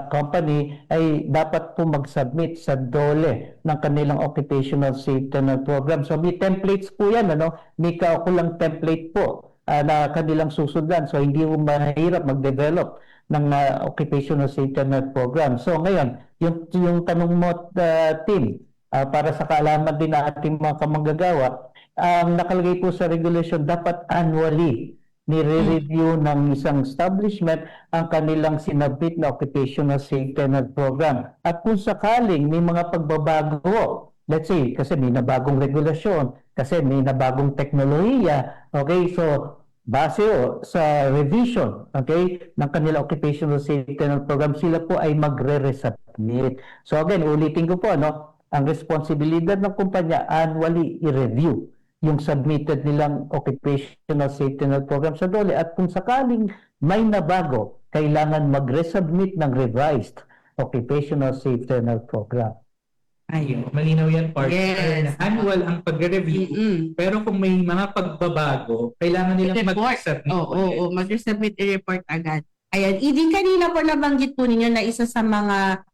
Speaker 17: company, ay dapat po mag-submit sa DOLE ng kanilang occupational safety and program. So may templates po yan, may kaukulang template po na kanilang susundan. So hindi mo mahirap mag-develop ng occupational safety and program. So ngayon, yung tanong mo, team, para sa kaalaman din na ating mga kamanggagawa, nakalagay po sa regulation, dapat annually nire-review ng isang establishment ang kanilang sinabit na occupational safety and program. At kung sakaling may mga pagbabago, let's say, kasi may nabagong regulasyon, kasi may nabagong teknolohiya, okay, so base sa revision, okay, ng kanilang occupational safety and program, sila po ay magre-resubmit. So again, ulitin ko po, ang responsibilidad ng kumpanya annually i-review yung submitted nilang occupational safety and program sa DOLE. At kung sakaling may nabago, kailangan mag-resubmit ng revised occupational safety and program.
Speaker 6: Ayun, malinaw yan, partner.
Speaker 5: Yes.
Speaker 6: Annual ang pag-review. Pero kung may mga pagbabago, kailangan nilang mag-resubmit.
Speaker 5: Oo, mag-resubmit i-report agad. Ayan, Edie, kanina po nabanggit po ninyo na isa sa mga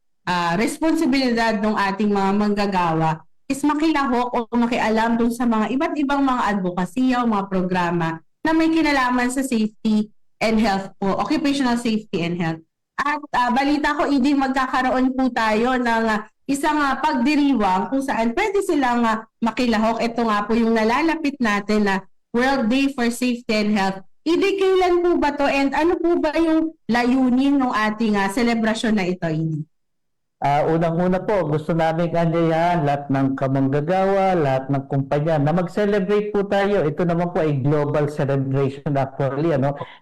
Speaker 5: responsibilidad ng ating mga manggagawa is makilahok o makialam dun sa mga iba't ibang mga advokasya o mga programa na may kinalaman sa safety and health po, occupational safety and health. At balita ko, Edie, magkakaroon po tayo ng isang pagdiriwang kung saan pwede silang makilahok. Ito nga po yung nalalapit natin na World Day for Safety and Health. Edie, kailan po ba to and ano po ba yung layunin ng ating selebrasyon na ito, Edie?
Speaker 17: Unang-una po, gusto namin anyayahan lahat ng kamanggagawa, lahat ng kumpanya na mag-celebrate po tayo. Ito naman po ay global celebration actually,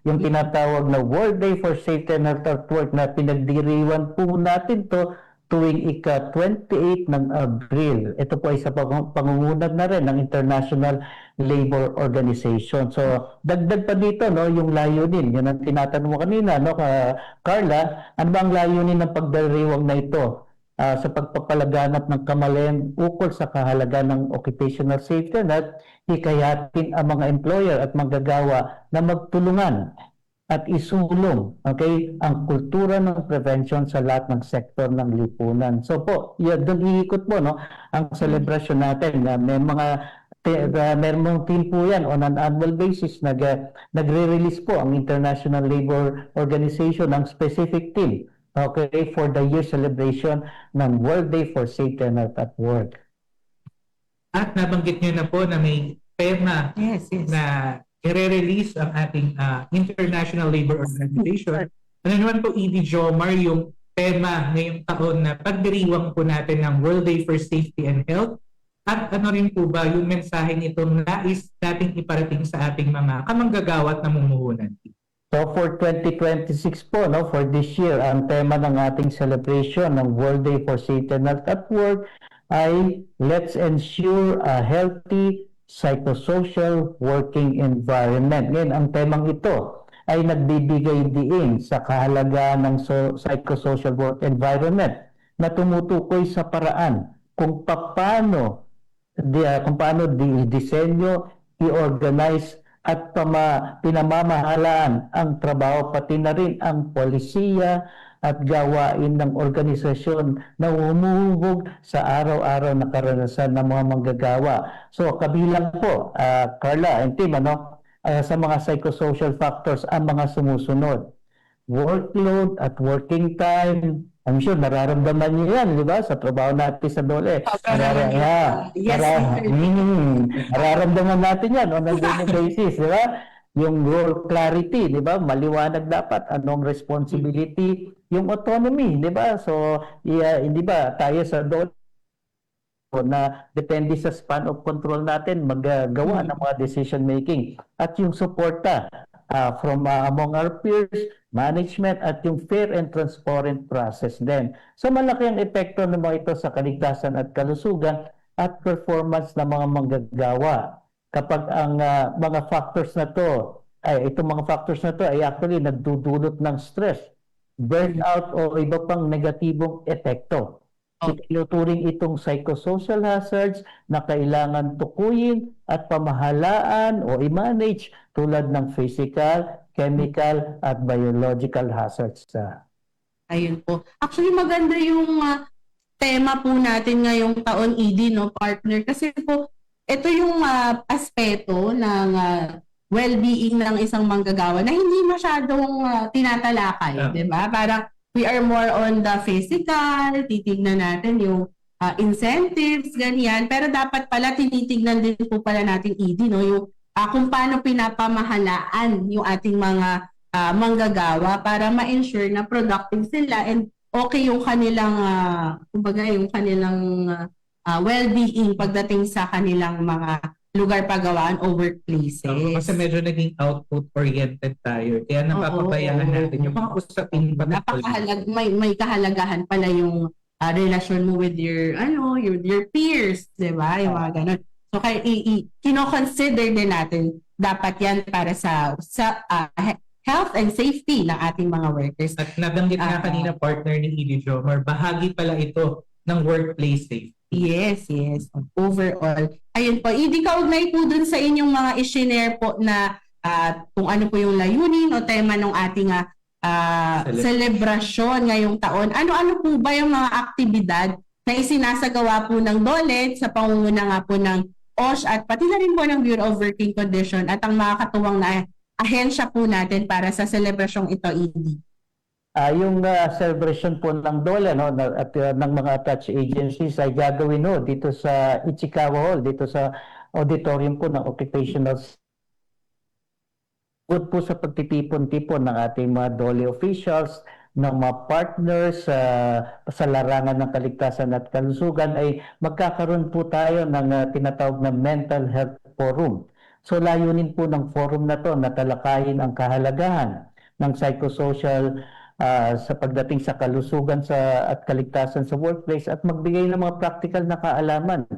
Speaker 17: yung tinatawag na World Day for Safety and Health at Work na pinagdiriwan po natin to tuwing ika-28 ng Abril. Ito po ay sa pangungunag na rin ng International Labor Organization. So, dagdag pa dito, no, yung layunin. Yun ang tinatanong mo kanina, no, Carla, ano ba ang layunin ng pagdiriwang na ito sa pagpapalaganap ng kamalayan ukol sa kahalagaan ng occupational safety at hikayatin ang mga employer at manggagawa na magtulungan at isulong, okay, ang kultura ng prevention sa lahat ng sektor ng lipunan. So po, doon iikot po, no, ang celebration natin na may mga merong team po yan on an annual basis. Nagre-release po ang International Labor Organization ng specific team, okay, for the year celebration ng World Day for Safety and Health at Work.
Speaker 6: At nabanggit nyo na po na may tema na i-release ang ating International Labor Organization. Ano naman po, ED Jomar, yung tema ngayong taon na pagdiriwang po natin ng World Day for Safety and Health? At ano rin po ba yung mensaheng itong nais nating iparating sa ating mga kamanggagawa at namumuhunan?
Speaker 17: So for 2026 po, no, for this year, ang tema ng ating celebration ng World Day for Safety and Health at Work ay Let's Ensure a Healthy Psychosocial Working Environment. Ngayon, ang temang ito ay nagbibigay diin sa kahalagaan ng psychosocial work environment na tumutukoy sa paraan kung paano disenyo, i-organize at pinamamahalaan ang trabaho, pati na rin ang polisiya at gawain ng organisasyon na humuhubog sa araw-araw na karanasan ng mga manggagawa. So kabilang po, Carla and team, sa mga psychosocial factors ang mga sumusunod. Workload at working time. I'm sure nararamdaman niyo yan, di ba? Sa trabaho natin sa DOLE. Nararamdaman natin yan on a daily basis, di ba? Yung role clarity, di ba? Maliwanag dapat anong responsibility, yung autonomy, di ba? So, hindi ba tayo sa DOLE na depende sa span of control natin maggawa ng mga decision making at yung suporta from among our peers, management at yung fair and transparent process din. So malaki ang epekto ng mga ito sa kaligtasan at kalusugan at performance ng mga manggagawa. Kapag ang mga factors na to, itong mga factors na to ay actually nagdudulot ng stress, burnout o iba pang negatibong epekto. Tinuturing itong psychosocial hazards na kailangan tukuyin at pamahalaan o i-manage tulad ng physical, chemical at biological hazards.
Speaker 5: Ayun po. Actually, maganda yung tema po natin ngayong taon, ED, no, partner? Kasi po, ito yung aspeto ng well-being ng isang manggagawa na hindi masyadong tinatalakay, di ba? Parang we are more on the physical, titignan natin yung incentives, ganyan. Pero dapat pala tinitignan din po pala natin, ED, no, yung kung paano pinapamahalaan yung ating mga manggagawa para ma-ensure na productive sila and okay yung kanilang, kumbaga yung kanilang well-being pagdating sa kanilang mga lugar pagawaan o workplaces.
Speaker 6: Kasi medyo naging output-oriented tayo. Kaya napapabayaan natin yung mga usapin.
Speaker 5: May kahalagahan pala yung relasyon mo with your peers, di ba? Yung mga ganun. So, kaya kino-consider din natin dapat yan para sa health and safety ng ating mga workers.
Speaker 6: At nabanggit nga kanina, partner ni ED Jomar, bahagi pala ito ng workplace safety.
Speaker 5: Yes. Overall. Ayun po. ED, kaugnay po dun sa inyong mga i-share po na kung ano po yung layunin o tema ng ating celebration ngayong taon. Ano-ano po ba yung mga aktibidad na isinasagawa po ng DOLE sa pangunguna nga po ng OSH at pati na rin po ng Bureau of Working Condition at ang mga katuwang na ahensya po natin para sa celebrasyong ito, ED?
Speaker 17: Yung celebration po ng DOLE at ng mga attached agencies ay gagawin dito sa Ichikawa Hall, dito sa auditorium po ng Occupational Good po sa pagtitipon-tipon ng ating mga DOLE officials, ng mga partners sa larangan ng kaligtasan at kalusugan ay magkakaroon po tayo ng tinatawag na Mental Health Forum. So layunin po ng forum na to na talakayin ang kahalagahan ng psychosocial sa pagdating sa kalusugan at kaligtasan sa workplace at magbigay ng mga practical na kaalaman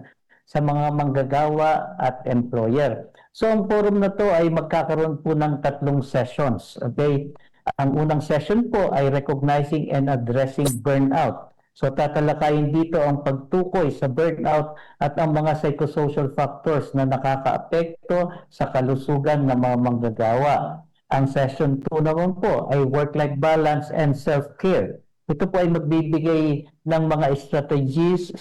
Speaker 17: sa mga manggagawa at employer. So ang forum na to ay magkakaroon po ng 3 sessions. Okay? Ang unang session po ay recognizing and addressing burnout. So tatalakayin dito ang pagtukoy sa burnout at ang mga psychosocial factors na nakakaapekto sa kalusugan ng mga manggagawa. Ang session 2 naman po ay work-life balance and self-care. Ito po ay magbibigay ng mga strategiya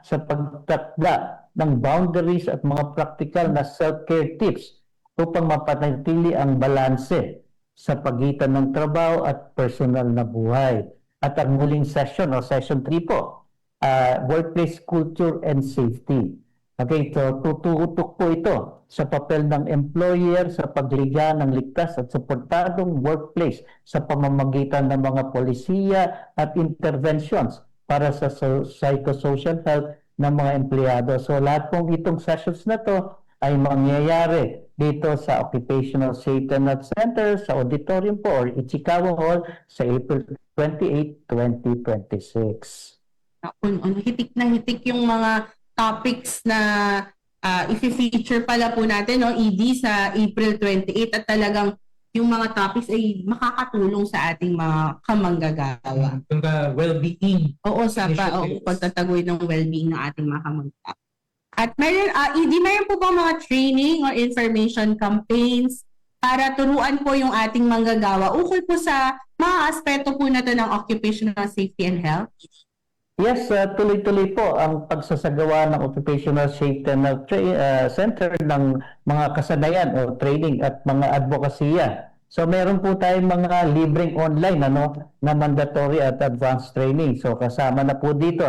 Speaker 17: sa pagtatla ng boundaries at mga practical na self-care tips upang mapanatili ang balanse sa pagitan ng trabaho at personal na buhay. At ang muling session o session 3 po, workplace culture and safety. Okay, so tututok po ito sa papel ng employer sa pagliga ng ligtas at suportadong workplace sa pamamagitan ng mga polisiya at interventions para sa psychosocial health ng mga empleyado. So lahat pong itong sessions na to ay mangyayari dito sa Occupational Safety and Health Center sa auditorium po or Ichikawa Hall sa April 28, 2026.
Speaker 5: Hitik na hitik yung mga topics na i-feature pala po natin, no, ED, sa April 28 at talagang yung mga topics ay makakatulong sa ating mga kamanggagawa.
Speaker 6: Yung well-being.
Speaker 5: Oo, sa pagtataguyod ng well-being ng ating mga kamanggagawa. At mayroon, ED, mayroon po bang mga training or information campaigns para turuan po yung ating manggagawa ukol po sa mga aspeto po na ito ng occupational safety and health?
Speaker 17: Yes, tuloy-tuloy po ang pagsasagawa ng Occupational Safety and Health Center ng mga kasanayan o training at mga advokasya. So meron po tayong mga libreng online na mandatory at advanced training. So kasama na po dito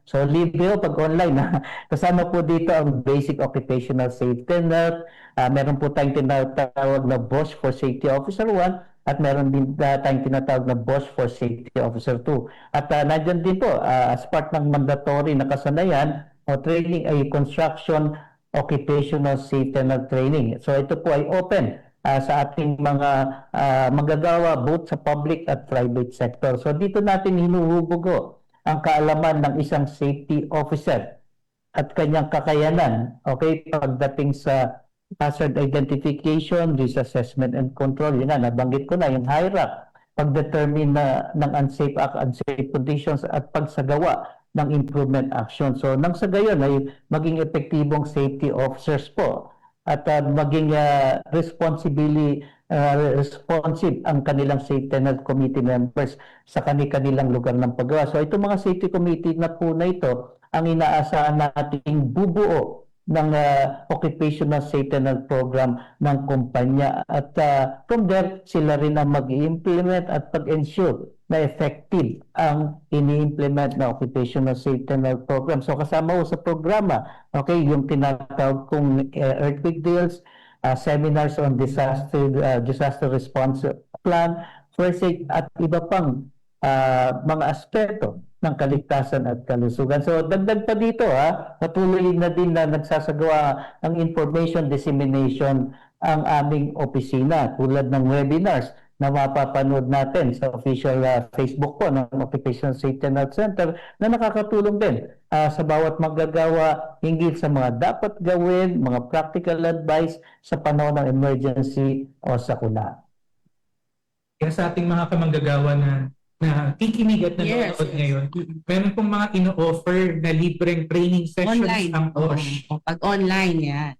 Speaker 17: So libre pag online kasama po dito ang Basic Occupational Safety and Health. Meron po tayong tinatawag na BOSH for Safety Officer 1 at meron din tayong tinatawag na BOSH for Safety Officer 2. At nandiyan din po as part ng mandatory na kasanayan o training ay Construction Occupational Safety and Health Training. So ito po ay open sa ating mga manggagawa both sa public at private sector. So dito natin hinuhubugo ang kaalaman ng isang safety officer at kanyang kakayanan, okay, pagdating sa hazard identification, risk assessment and control. Yun na, nabanggit ko na yung HIRAC, pag-determine ng unsafe conditions at pagsagawa ng improvement action. So nang sa gayon ay maging epektibong safety officers po at maging responsive ang kanilang safety and health committee members sa kanilang lugar ng paggawa. So itong mga safety committee na po na ito ang inaasahan nating bubuo ng occupational safety and health program ng kumpanya at from there sila rin ang mag-i-implement at pag-ensure na effective ang ini-implement na occupational safety and health program. So kasama ko sa programa, okay, yung tinatawag kong earthquake drills, seminars on disaster response plan, first aid at iba pang mga aspeto ng kaligtasan at kalusugan. So dagdag pa dito patuloy na din na nagsasagawa ng information dissemination ang aming opisina tulad ng webinars na mapapanood natin sa official Facebook po ng Occupational Safety and Health Center na nakakatulong din sa bawat manggagawa hinggil sa mga dapat gawin, mga practical advice sa panahon ng emergency o sakuna.
Speaker 6: Kaya sa ating mga kamanggagawa na kikinig at nanonood ngayon, meron pong mga ino-offer na libreng training sessions
Speaker 5: online.
Speaker 6: Ang OSH.
Speaker 5: Pag online yan.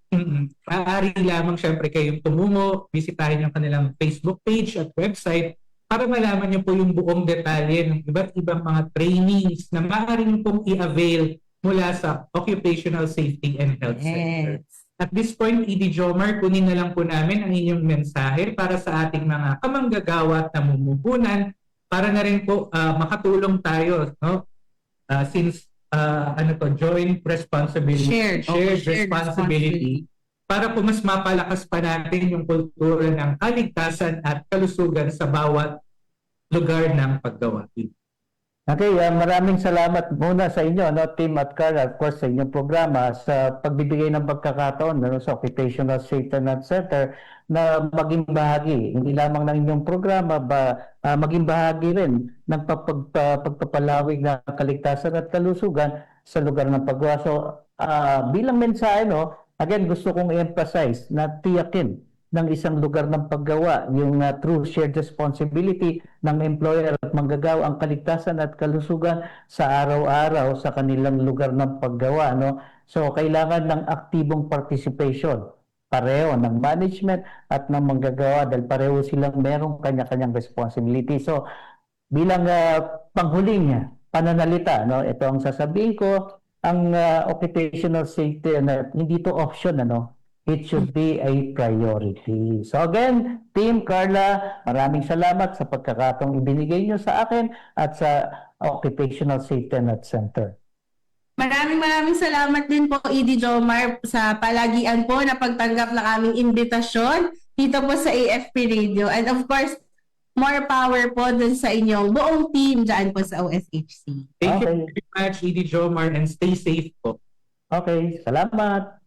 Speaker 6: Maaari lamang syempre kayong tumungo, bisitahin yung kanilang Facebook page at website para malaman niyo po yung buong detalye ng iba't ibang mga trainings na maaari niyo pong i-avail mula sa Occupational Safety and Health Center. At this point, ED Jomar, kunin na lang po namin ang inyong mensahe para sa ating mga kamanggagawa at namumuhunan para na rin po makatulong tayo, no? Since joint responsibility, shared responsibility, para po mas mapalakas pa natin yung kultura ng kaligtasan at kalusugan sa bawat lugar ng paggawain.
Speaker 17: Okay, maraming salamat muna sa inyo, no, Tim at Carla, of course, sa inyong programa sa pagbibigay ng pagkakataon, no, sa Occupational Safety and Center na maging bahagi, hindi lamang ng inyong programa, maging bahagi rin ng pagpapalawig ng kaligtasan at kalusugan sa lugar ng paggawa. So, bilang mensahe, no, again, gusto kong i-emphasize na tiyakin ng isang lugar ng paggawa, yung true shared responsibility ng employer at manggagawa ang kaligtasan at kalusugan sa araw-araw sa kanilang lugar ng paggawa, no? So kailangan ng aktibong participation pareho ng management at ng manggagawa dahil pareho silang merong kanya-kanyang responsibility. So bilang panghuling pananalita, no, ito ang sasabihin ko, ang occupational safety, hindi to option, ano, it should be a priority. So again, Team Carla, maraming salamat sa pagkakataong ibinigay nyo sa akin at sa Occupational Safety and Center.
Speaker 5: Maraming salamat din po, ED Jomar, sa palagian po na pagtanggap ng aming imbitasyon dito po sa AFP Radio. And of course, more power po dun sa inyong buong team dyan po sa OSHC.
Speaker 6: Thank you very much, ED Jomar, and stay safe po.
Speaker 17: Okay, salamat.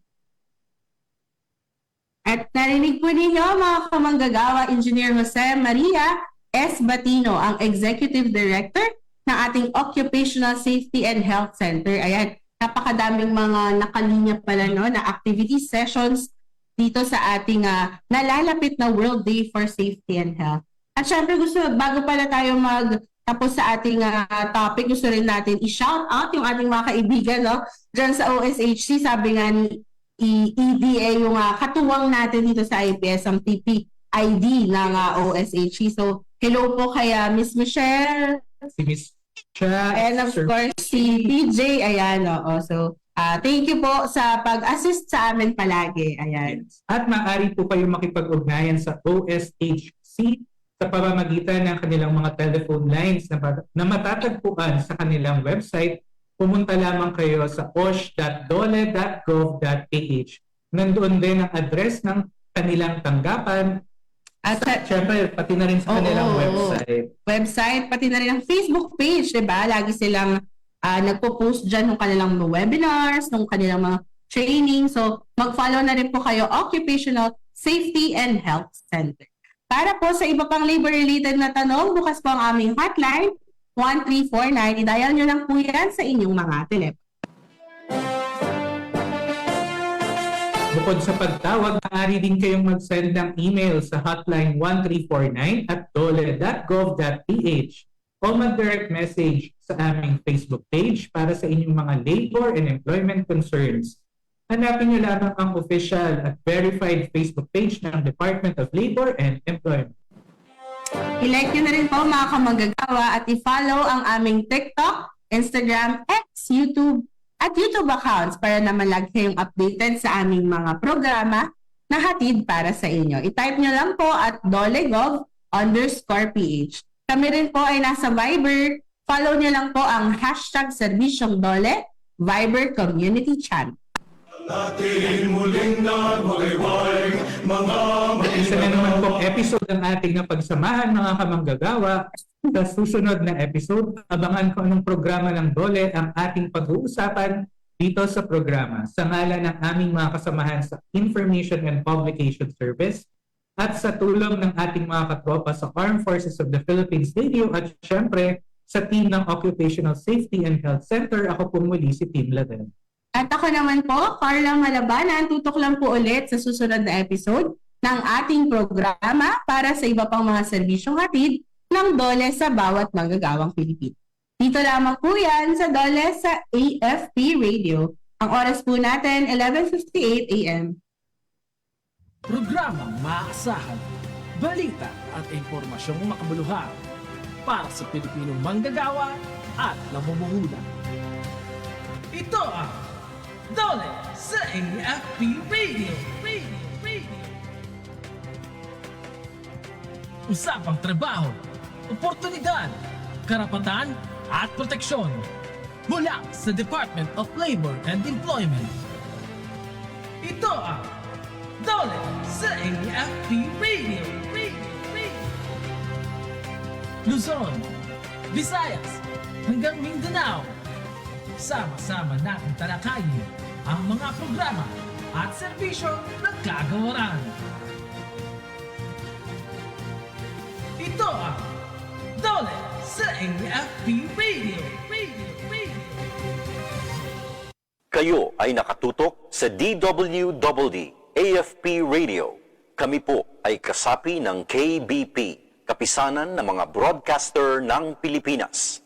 Speaker 5: At narinig po ninyo, mga kamanggagawa, Engineer Jose Maria S. Batino, ang Executive Director ng ating Occupational Safety and Health Center. Ayan, napakadaming mga nakalinya pala, no, na activity sessions dito sa ating nalalapit na World Day for Safety and Health. At syempre bago pala tayo magtapos sa ating topic, gusto rin natin i-shout out yung ating mga kaibigan, no, dyan sa OSHC. Sabi nga ni EDA yung katuwang natin dito sa IPS, ang TP-ID ng OSHC. So, hello po kay Miss Michelle.
Speaker 6: Si Miss Michelle.
Speaker 5: And of course, si PJ. Ayan, oo. So, thank you po sa pag-assist sa amin palagi. Ayan.
Speaker 6: At maaari po kayong makipag-ugnayan sa OSHC sa pamamagitan ng kanilang mga telephone lines na matatagpuan sa kanilang website. Pumunta lamang kayo sa osh.dole.gov.ph. Nandoon din ang address ng kanilang tanggapan. At syempre, pati na rin sa kanilang website.
Speaker 5: Pati na rin ang Facebook page, diba? Lagi silang nagpo-post dyan ng kanilang mga webinars, ng kanilang mga training. So, mag-follow na rin po kayo, Occupational Safety and Health Center. Para po sa iba pang labor-related na tanong, bukas po ang aming hotline, 1349. I-dial nyo lang po yan sa inyong mga telepono.
Speaker 6: Bukod sa pagtawag, maaari din kayong mag-send ng email sa hotline 1349 at dole.gov.ph o mag-direct message sa aming Facebook page para sa inyong mga labor and employment concerns. Hanapin nyo lamang ang official at verified Facebook page ng Department of Labor and Employment.
Speaker 5: I-like nyo na rin po, mga kamanggagawa, at i-follow ang aming TikTok, Instagram, X, YouTube, at YouTube accounts para naman lagi kayong updated sa aming mga programa na hatid para sa inyo. I-type nyo lang po at dolegov_PH. Kami rin po ay nasa Viber. Follow nyo lang po ang #Serbisyong Dole Viber Community Channel.
Speaker 14: Natin muling nagwagayway, mga
Speaker 6: Isa na naman pong episode ng ating napagsamahan, mga kamanggagawa. Sa susunod na episode, abangan ko anong programa ng Dole ang ating pag-uusapan dito sa programa sa ngalan ng aming mga kasamahan sa Information and Publication Service at sa tulong ng ating mga katropa sa Armed Forces of the Philippines Radio at syempre sa team ng Occupational Safety and Health Center. Ako po muli si Tim Laden.
Speaker 5: At ako naman po, Carla Malabanan, tutok lang po ulit sa susunod na episode ng ating programa para sa iba pang mga serbisyong hatid ng Dole sa bawat manggagawang Pilipino. Dito lamang po yan sa Dole sa AFP Radio. Ang oras po natin, 11:58 a.m.
Speaker 4: Programang maaasahan, balita at impormasyong makabuluhan para sa Pilipinong manggagawa at namumuhunan. Ito ang Dole sa AFP Radio. Usapang trabaho, oportunidad, karapatan at proteksyon mula sa Department of Labor and Employment. Ito ang Dole sa AFP Radio. Luzon, Visayas, hanggang Mindanao. Sama-sama natin talakayin ang mga programa at serbisyo ng kagawaran. Ito ang Dole sa AFP Radio.
Speaker 18: Kayo ay nakatutok sa DWDD AFP Radio. Kami po ay kasapi ng KBP, Kapisanan ng mga Broadcaster ng Pilipinas.